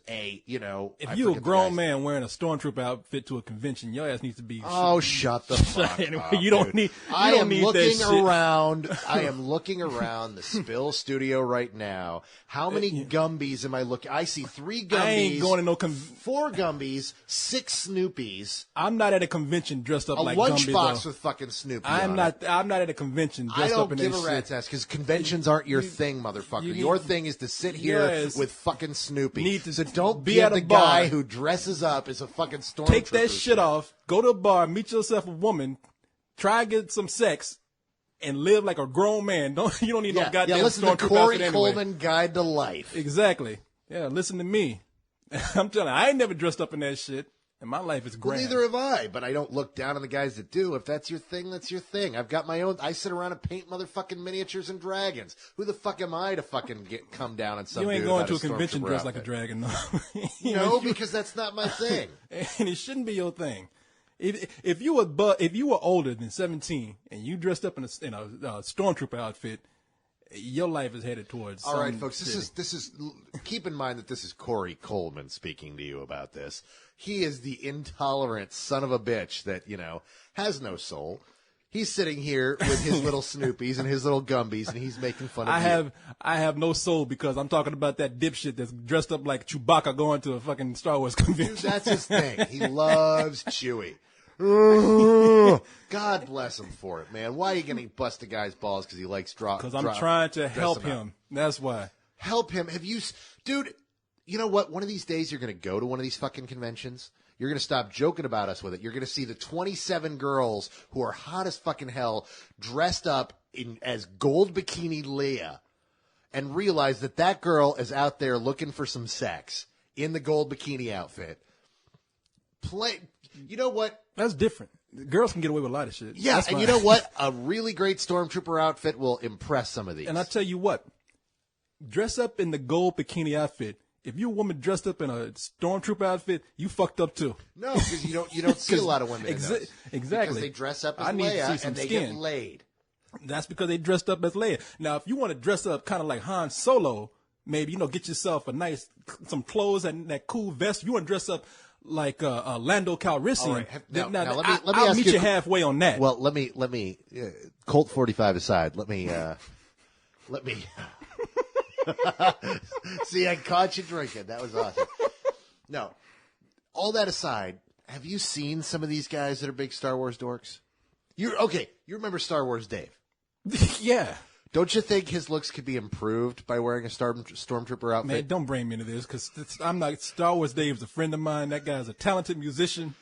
a, If you're a grown man wearing a Stormtrooper outfit to a convention, your ass needs to be. Oh, shut the fuck anyway, up, you don't dude. need. I am looking around. I am looking around the Spill studio right now. How many Gumbies am I looking? I see 3 Gumbies. I ain't going to no 4 Gumbies, 6 Snoopies. I'm not at a convention dressed up like Gumby. A lunchbox with fucking Snoopy. I'm not at a convention dressed up in that shit. I don't give a rat's ass, because conventions aren't your thing, motherfucker. Your thing is to sit here with fucking Snoopy. So don't be the guy who dresses up as a fucking Stormtrooper. Take that shit off. Go to a bar. Meet yourself a woman. Try to get some sex. And live like a grown man. You don't need no goddamn listen to Corey Coleman Guide to Life. Exactly. Yeah, listen to me. I'm telling you, I ain't never dressed up in that shit. And my life is grand. Well, neither have I, but I don't look down on the guys that do. If that's your thing, that's your thing. I've got my own. I sit around and paint motherfucking miniatures and dragons. Who the fuck am I to fucking come down on some? You ain't going to a convention dressed like a dragon, no. No, because that's not my thing. And it shouldn't be your thing. If you were older than 17 and you dressed up in a Stormtrooper outfit, your life is headed towards. All right, folks. This is. Keep in mind that this is Corey Coleman speaking to you about this. He is the intolerant son of a bitch that has no soul. He's sitting here with his little Snoopies and his little Gumbies, and he's making fun of you. I have no soul because I'm talking about that dipshit that's dressed up like Chewbacca going to a fucking Star Wars convention. Dude, that's his thing. He loves Chewie. God bless him for it, man. Why are you going to bust a guy's balls because he likes Because I'm trying to help him. That's why. Help him. Dude, you know what? One of these days you're going to go to one of these fucking conventions. You're going to stop joking about us with it. You're going to see the 27 girls who are hot as fucking hell dressed up as gold bikini Leia and realize that that girl is out there looking for some sex in the gold bikini outfit. You know what? That's different. Girls can get away with a lot of shit. Yeah, That's and fine. you know what? A really great Stormtrooper outfit will impress some of these. And I tell you what, dress up in the gold bikini outfit. If you're a woman dressed up in a Stormtrooper outfit, you fucked up too. No, because you don't see a lot of women in those. Exactly. Because they dress up as I need to see Leia some and they skin. get laid. That's because they dressed up as Leia. Now, if you want to dress up kind of like Han Solo, maybe, get yourself some clothes and that cool vest. If you want to dress up like Lando Calrissian, All right. then Now, let me I'll ask meet you- you halfway on that. Well, let me Colt 45 aside. Let me see. I caught you drinking. That was awesome. No, all that aside, have you seen some of these guys that are big Star Wars dorks? You remember Star Wars Dave? Yeah. Don't you think his looks could be improved by wearing a Stormtrooper outfit? Man, don't bring me into this because I'm not. Star Wars Dave's a friend of mine. That guy's a talented musician.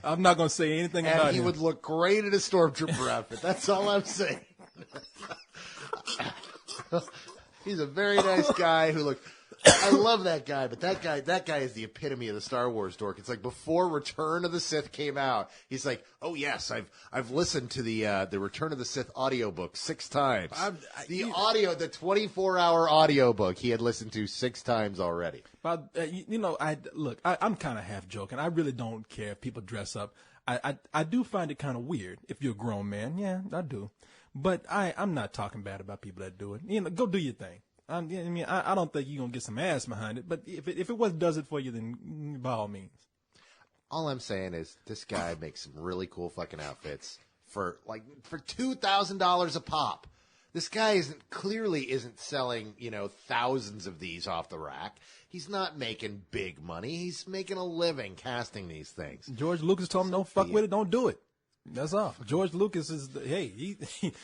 I'm not going to say anything And about he him. would look great in a Stormtrooper outfit. That's all I'm saying. He's a very nice guy who looked. I love that guy, but that guy is the epitome of the Star Wars dork. It's like before Return of the Sith came out, he's like, "Oh yes, I've listened to the Return of the Sith audiobook 6 times. The 24-hour audiobook he had listened to 6 times already." But I'm kind of half joking. I really don't care if people dress up. I do find it kind of weird if you're a grown man. Yeah, I do. But I'm not talking bad about people that do it. Go do your thing. I don't think you're going to get some ass behind it. But if it does it for you, then by all means. All I'm saying is this guy makes some really cool fucking outfits for $2,000 a pop. This guy clearly isn't selling, thousands of these off the rack. He's not making big money. He's making a living casting these things. George Lucas told him, don't fuck with it, don't do it. That's all. George Lucas is, he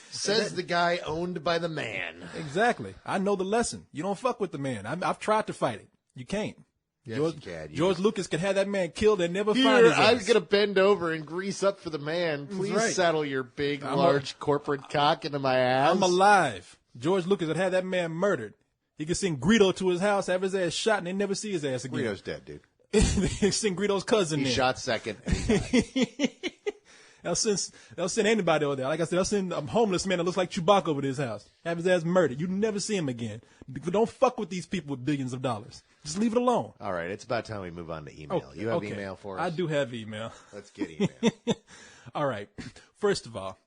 Says the guy owned by the man. Exactly. I know the lesson. You don't fuck with the man. I've tried to fight it. You can't. Yes, George, you can. George Lucas could have that man killed and never find Here, his I'm ass. going to bend over and grease up for the man. Please right. saddle your big, large corporate cock into my ass. I'm alive. George Lucas would have that man murdered. He could send Greedo to his house, have his ass shot, and they never see his ass again. Greedo's dead, dude. They send Greedo's cousin He in. shot second and he died. They'll send anybody over there. Like I said, they'll send a homeless man that looks like Chewbacca over to his house. Have his ass murdered. You never see him again. Don't fuck with these people with billions of dollars. Just leave it alone. All right, it's about time we move on to email. You have email for us? I do have email. Let's get email. All right. First of all,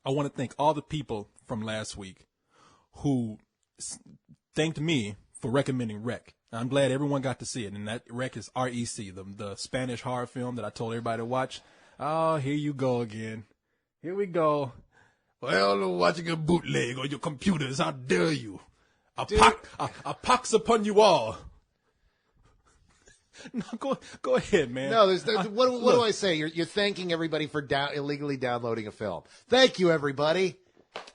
I want to thank all the people from last week who thanked me for recommending Rec. I'm glad everyone got to see it, and that Rec is REC, the Spanish horror film that I told everybody to watch. Oh, here you go again. Here we go. Well, watching a bootleg on your computers. How dare you? A pox upon you all. No, go ahead, man. No, what do I say? You're thanking everybody for illegally downloading a film. Thank you, everybody.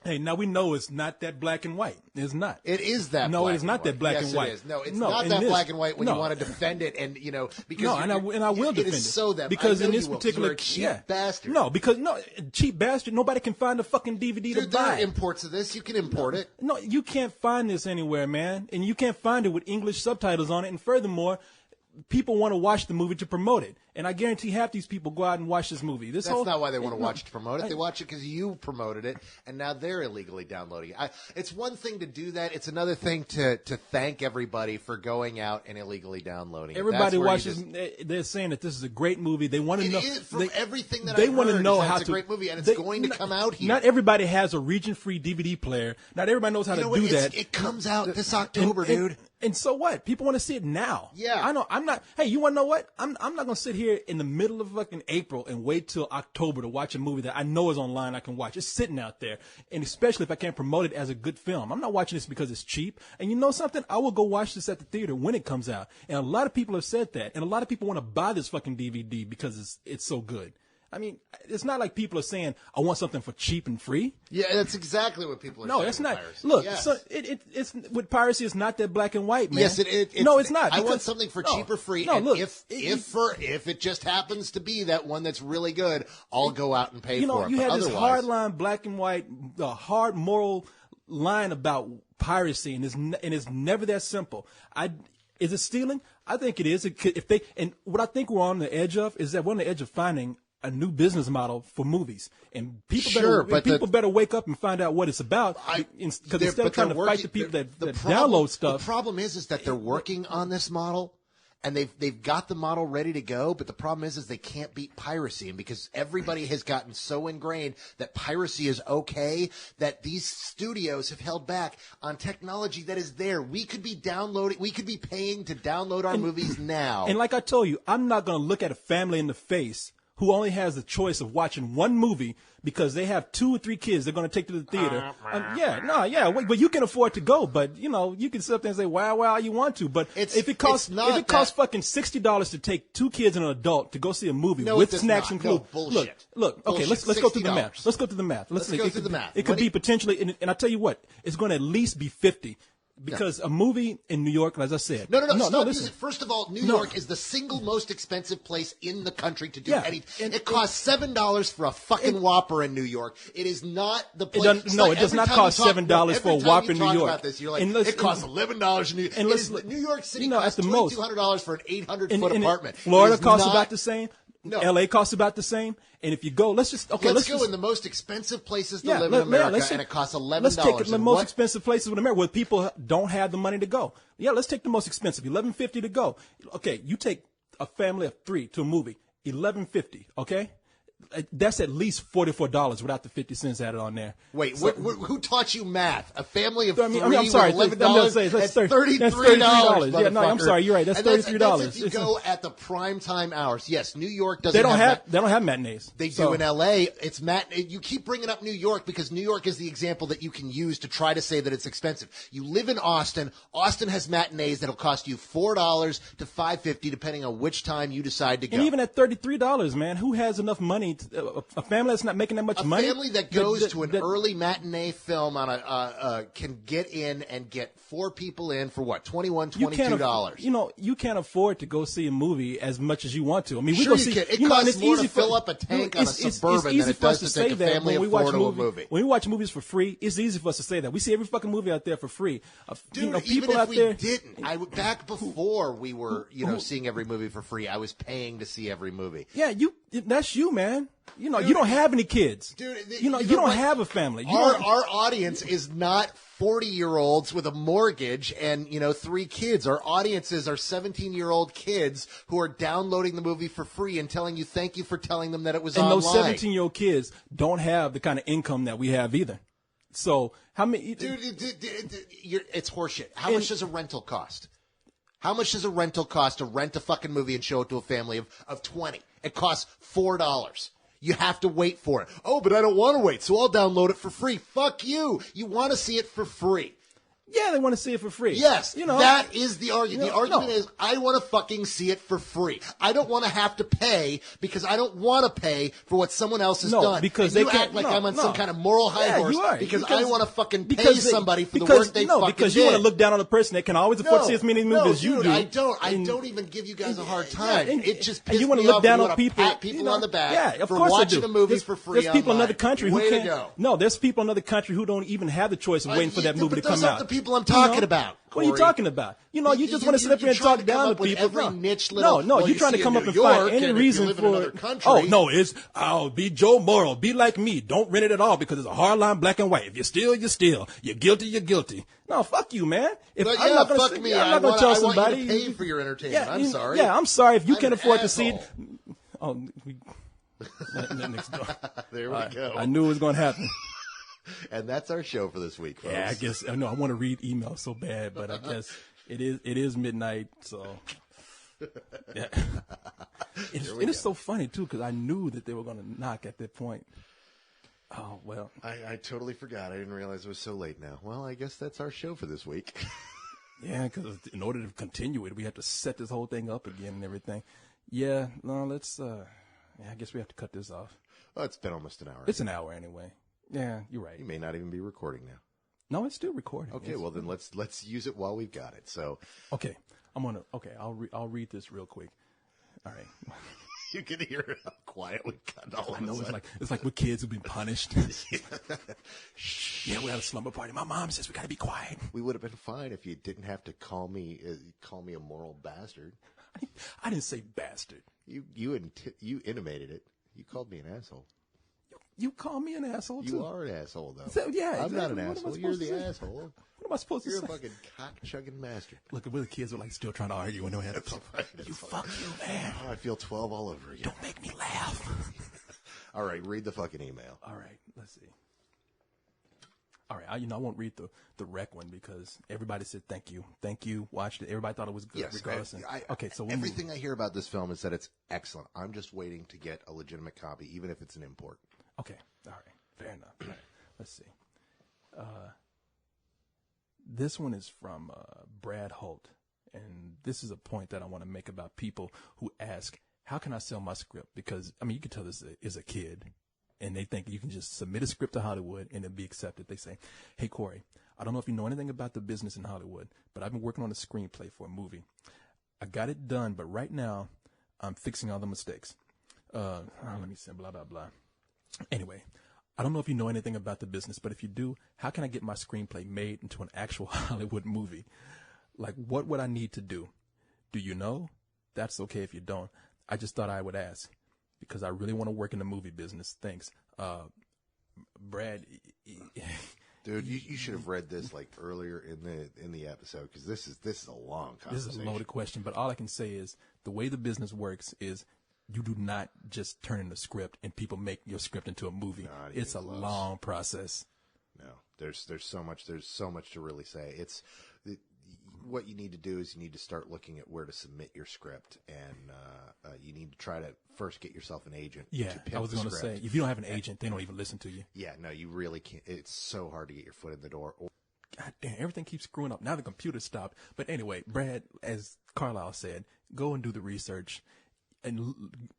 Hey, now we know it's not that black and white. It's not. It is that. No, black it is and not white. that black Yes, and white. It is. No, it's No, not and that it is. black and white when No. you want to defend it, and because No, and I will defend it is so that because I know in this you will, 'cause particular you're a cheap bastard. No, because cheap bastard. Nobody can find a fucking DVD to Dude, there are buy. imports of this. You can import it. No, you can't find this anywhere, man, and you can't find it with English subtitles on it. And furthermore, people want to watch the movie to promote it, and I guarantee half these people go out and watch this movie. That's not why they want to watch it to promote it. They watch it because you promoted it, and now they're illegally downloading it. It's one thing to do that. It's another thing to thank everybody for going out and illegally downloading it. Everybody That's where you watches. They're saying that this is a great movie. They want to know. It is, from everything that they I've want heard, to know is that how it's to. a great movie, and it's going to come out here. Not everybody has a region-free DVD player. Not everybody knows how You to know what? do that. It comes out this October, dude. And so what? People want to see it now. Yeah. I know. I'm not. Hey, you want to know what? I'm not going to sit here in the middle of fucking April and wait till October to watch a movie that I know is online I can watch. It's sitting out there. And especially if I can't promote it as a good film. I'm not watching this because it's cheap. And you know something? I will go watch this at the theater when it comes out. And a lot of people have said that. And a lot of people want to buy this fucking DVD because it's so good. I mean, it's not like people are saying, I want something for cheap and free. Yeah, that's exactly what people are saying. No, it's with not. piracy. Look, Yes. so it's with piracy. It's not that black and white, man. Yes, no, it's not. I want because- something for no, cheap or free. No, and look, if it just happens to be that one that's really good, I'll go out and pay you know, for it. you But have this otherwise- hard line, black and white, hard moral line about piracy, and it's never that simple. Is it stealing? I think it is. And what I think we're on the edge of is that we're on the edge of finding a new business model for movies, and people better wake up and find out what it's about. Because instead of trying to fight the people that download stuff, the problem is that they're working on this model, and they've got the model ready to go. But the problem is they can't beat piracy, and because everybody has gotten so ingrained that piracy is okay, that these studios have held back on technology that is there. We could be paying to download our movies now. And like I told you, I'm not going to look at a family in the face who only has the choice of watching one movie because they have 2 or 3 kids they're going to take to the theater. But you can afford to go. But, you know, you can sit up there and say, wow, you want to. But if it costs fucking $60 to take 2 kids and an adult to go see a movie with snacks included. No, bullshit. Look, okay, let's go through the math. Let's go through the math. Let's go through the math. It could be potentially, and I tell you what, it's going to at least be 50. Because a movie in New York, as I said. No, listen. Listen. First of all, New York is the single most expensive place in the country to do anything. It costs $7 for a fucking Whopper in New York. It is not the place. It does not cost $7 for a Whopper in New York. About this, you're like, it costs $11 in New York. New York City costs $2,200 for an 800-foot apartment. Florida costs about the same. No. LA costs about the same. And if you go, let's go in the most expensive places to live in America, and it costs $11. Let's take the most expensive places in America where people don't have the money to go. Yeah, let's take the most expensive, $11.50 to go. Okay, you take a family of 3 to a movie, $11.50. Okay, that's at least $44 without the 50 cents added on there. Wait, who taught you math? A family of 3 I'm sorry, with $11? That's $33. Yeah, no, I'm sorry, you're right. That's $33. That's if you go at the prime time hours. Yes, New York doesn't. They don't have matinees. They do in L.A. It's You keep bringing up New York because New York is the example that you can use to try to say that it's expensive. You live in Austin. Austin has matinees that'll cost you $4 to $5.50 depending on which time you decide to go. And even at $33, man, who has enough money? A family that's not making that much money. A family that goes to an early matinee film on can get in and get 4 people in for what, $21, $22. You can't afford to go see a movie as much as you want to. I mean, sure you can. It costs more to fill up a tank on a Suburban than it does to take a family of 4 to a movie. When we watch movies for free, it's easy for us to say that. We see every fucking movie out there for free. Dude, people even if out we there, didn't, back before we were, seeing every movie for free, I was paying to see every movie. Yeah, that's you, man. You don't have any kids. Dude, you don't have a family. Our audience is not 40-year-olds with a mortgage and, 3 kids. Our audiences are 17-year-old kids who are downloading the movie for free and telling you thank you for telling them that it was online. And those 17-year-old kids don't have the kind of income that we have either. So how many? Dude, it's horseshit. How much does a rental cost? How much does a rental cost to rent a fucking movie and show it to a family of 20? It costs $4. You have to wait for it. Oh, but I don't want to wait, so I'll download it for free. Fuck you. You want to see it for free. Yeah, they want to see it for free. Yes, that is the argument. The argument is I want to fucking see it for free. I don't want to have to pay because I don't want to pay for what someone else has done. Because and you act like I'm on some kind of moral high horse because I want to fucking pay somebody for the work they fucking did. Because you want to look down on a person that can always afford to see as many movies as you do. I don't even give you guys a hard time. It just pisses you want me to look off. down You on people. pat people on the back yeah, of for course watching I do. a movie for free. There's people in another country who can't. Go. No, there's people in another country who don't even have the choice of waiting for that movie to come out. Those aren't the people I'm talking about. What are you talking about? You just want to sit up here and talk down to people. You're trying to come up and find any reason for. Be Joe Morrow. Be like me. Don't rent it at all because it's a hard line, black and white. If you steal, you steal. You're guilty, you're guilty. No, fuck you, man. I'm not going to tell somebody. You to pay for your entertainment. I'm sorry. Yeah, I'm sorry if you can't afford to see it. Oh, next door. There we go. I knew it was going to happen. And that's our show for this week, folks. Yeah, I guess I want to read emails so bad, but I guess it is midnight, so yeah. It is so funny too because I knew that they were going to knock at that point. Oh well, I totally forgot. I didn't realize it was so late now. Well, I guess that's our show for this week. Yeah, because in order to continue it, we have to set this whole thing up again and everything. Yeah, no, let's. Yeah, I guess we have to cut this off. Oh, it's been almost an hour. It's an hour anyway. Yeah, you're right. You may not even be recording now. No, it's still recording. Okay, well then let's use it while we've got it. So Okay, I'll read this real quick. All right. you can hear how quiet we've gotten all I of a know sudden. it's like we're kids who've been punished. Yeah, we had a slumber party. My mom says we gotta be quiet. We would have been fine if you didn't have to call me a moral bastard. I didn't say bastard. You intimated it. You called me an asshole. You call me an asshole too. You are an asshole, though. So, yeah, I'm not an exactly. What am I asshole. You're supposed to the say? asshole. What am I supposed to You're say? a fucking cock-chugging bastard. Look, we're the kids who are like still trying to argue and don't have to talk. That's You fine. fuck you, man. Oh, I feel 12 all over again. Don't make me laugh. All right, read the fucking email. All right, let's see. All right, I won't read the rec one because everybody said thank you, watched it. Everybody thought it was good, Yes, regardless. Okay, so everything I hear about this film is that it's excellent. I'm just waiting to get a legitimate copy, even if it's an import. Okay, all right, fair enough. All right, let's see. This one is from Brad Holt, and this is a point that I want to make about people who ask, "How can I sell my script?" Because I mean, you can tell this is a kid. And they think you can just submit a script to Hollywood and it'll be accepted. They say, "Hey, Corey, I don't know if you know anything about the business in Hollywood, but I've been working on a screenplay for a movie. I got it done, but right now I'm fixing all the mistakes. Let me see, blah, blah, blah. Anyway, I don't know if you know anything about the business, but if you do, how can I get my screenplay made into an actual Hollywood movie? Like, what would I need to do? Do you know? That's okay if you don't. I just thought I would ask. Because I really want to work in the movie business. Thanks. Brad. Dude, you should have read this like earlier in the episode because this is a long conversation. This is a loaded question, but all I can say is the way the business works is you do not just turn in a script and people make your script into a movie. Not even It's a close. long process. No, there's so much to really say. What you need to do is you need to start looking at where to submit your script, and you need to try to first get yourself an agent. Yeah, to pimp I was the going to script. say, if you don't have an agent, they don't even listen to you. Yeah, no, you really can't. It's so hard to get your foot in the door. God damn, everything keeps screwing up. Now the computer stopped. But anyway, Brad, as Carlisle said, go and do the research. And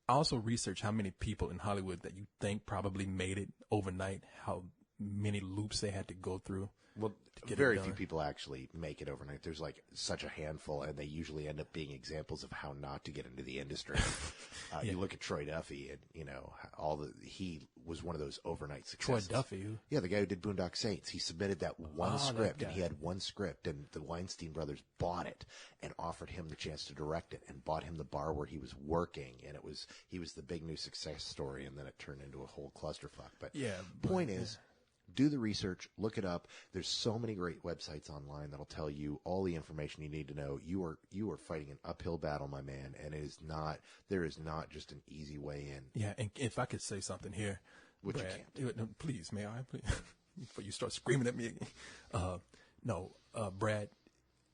also research how many people in Hollywood that you think probably made it overnight, how many loops they had to go through. Well, get it very done. few people actually make it overnight. There's like such a handful, and they usually end up being examples of how not to get into the industry. You look at Troy Duffy, and you know he was one of those overnight Troy successes. Duffy, who? Yeah, the guy who did Boondock Saints. He submitted that one that script, and guy. he had one script, and the Weinstein brothers bought it and offered him the chance to direct it, and bought him the bar where he was working, and he was the big new success story, and then it turned into a whole clusterfuck. But Yeah, point is. Do the research, look it up. There's so many great websites online that'll tell you all the information you need to know. You are fighting an uphill battle, my man, and there is not just an easy way in. Yeah, and if I could say something here, Which you Brad, no, please, may I? Please, before you start screaming at me. Brad,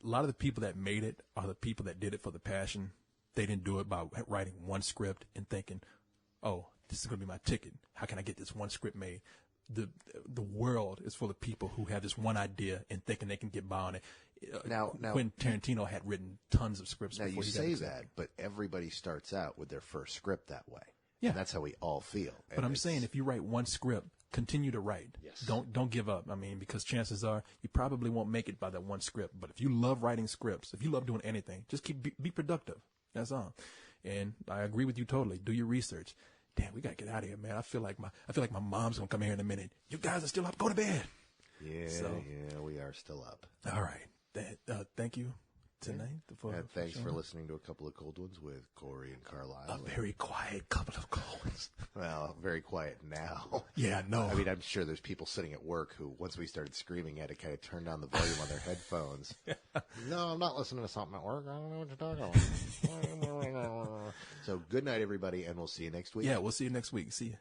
a lot of the people that made it are the people that did it for the passion. They didn't do it by writing one script and thinking, "Oh, this is going to be my ticket. How can I get this one script made?" The world is full of people who have this one idea and thinking they can get by on it. Now, when Tarantino had written tons of scripts. Now before you he got say accepted. that, but everybody starts out with their first script that way. Yeah. And that's how we all feel. But And I'm it's- saying if you write one script, continue to write. Yes. Don't give up. I mean, because chances are you probably won't make it by that one script. But if you love writing scripts, if you love doing anything, just be productive. That's all. And I agree with you totally. Do your research. Damn, we gotta get out of here, man. I feel like my mom's gonna come here in a minute. You guys are still up. Go to bed. Yeah, we are still up. All right. Thank you tonight for Thanks for showing up. listening to a couple of cold ones with Corey and Carlisle. A very quiet couple of calls. Well, very quiet now. Yeah, no. I mean, I'm sure there's people sitting at work who, once we started screaming, had to kind of turn down the volume on their headphones. No, I'm not listening to something at work. I don't know what you're talking about. So good night, everybody, and we'll see you next week. Yeah, we'll see you next week. See you.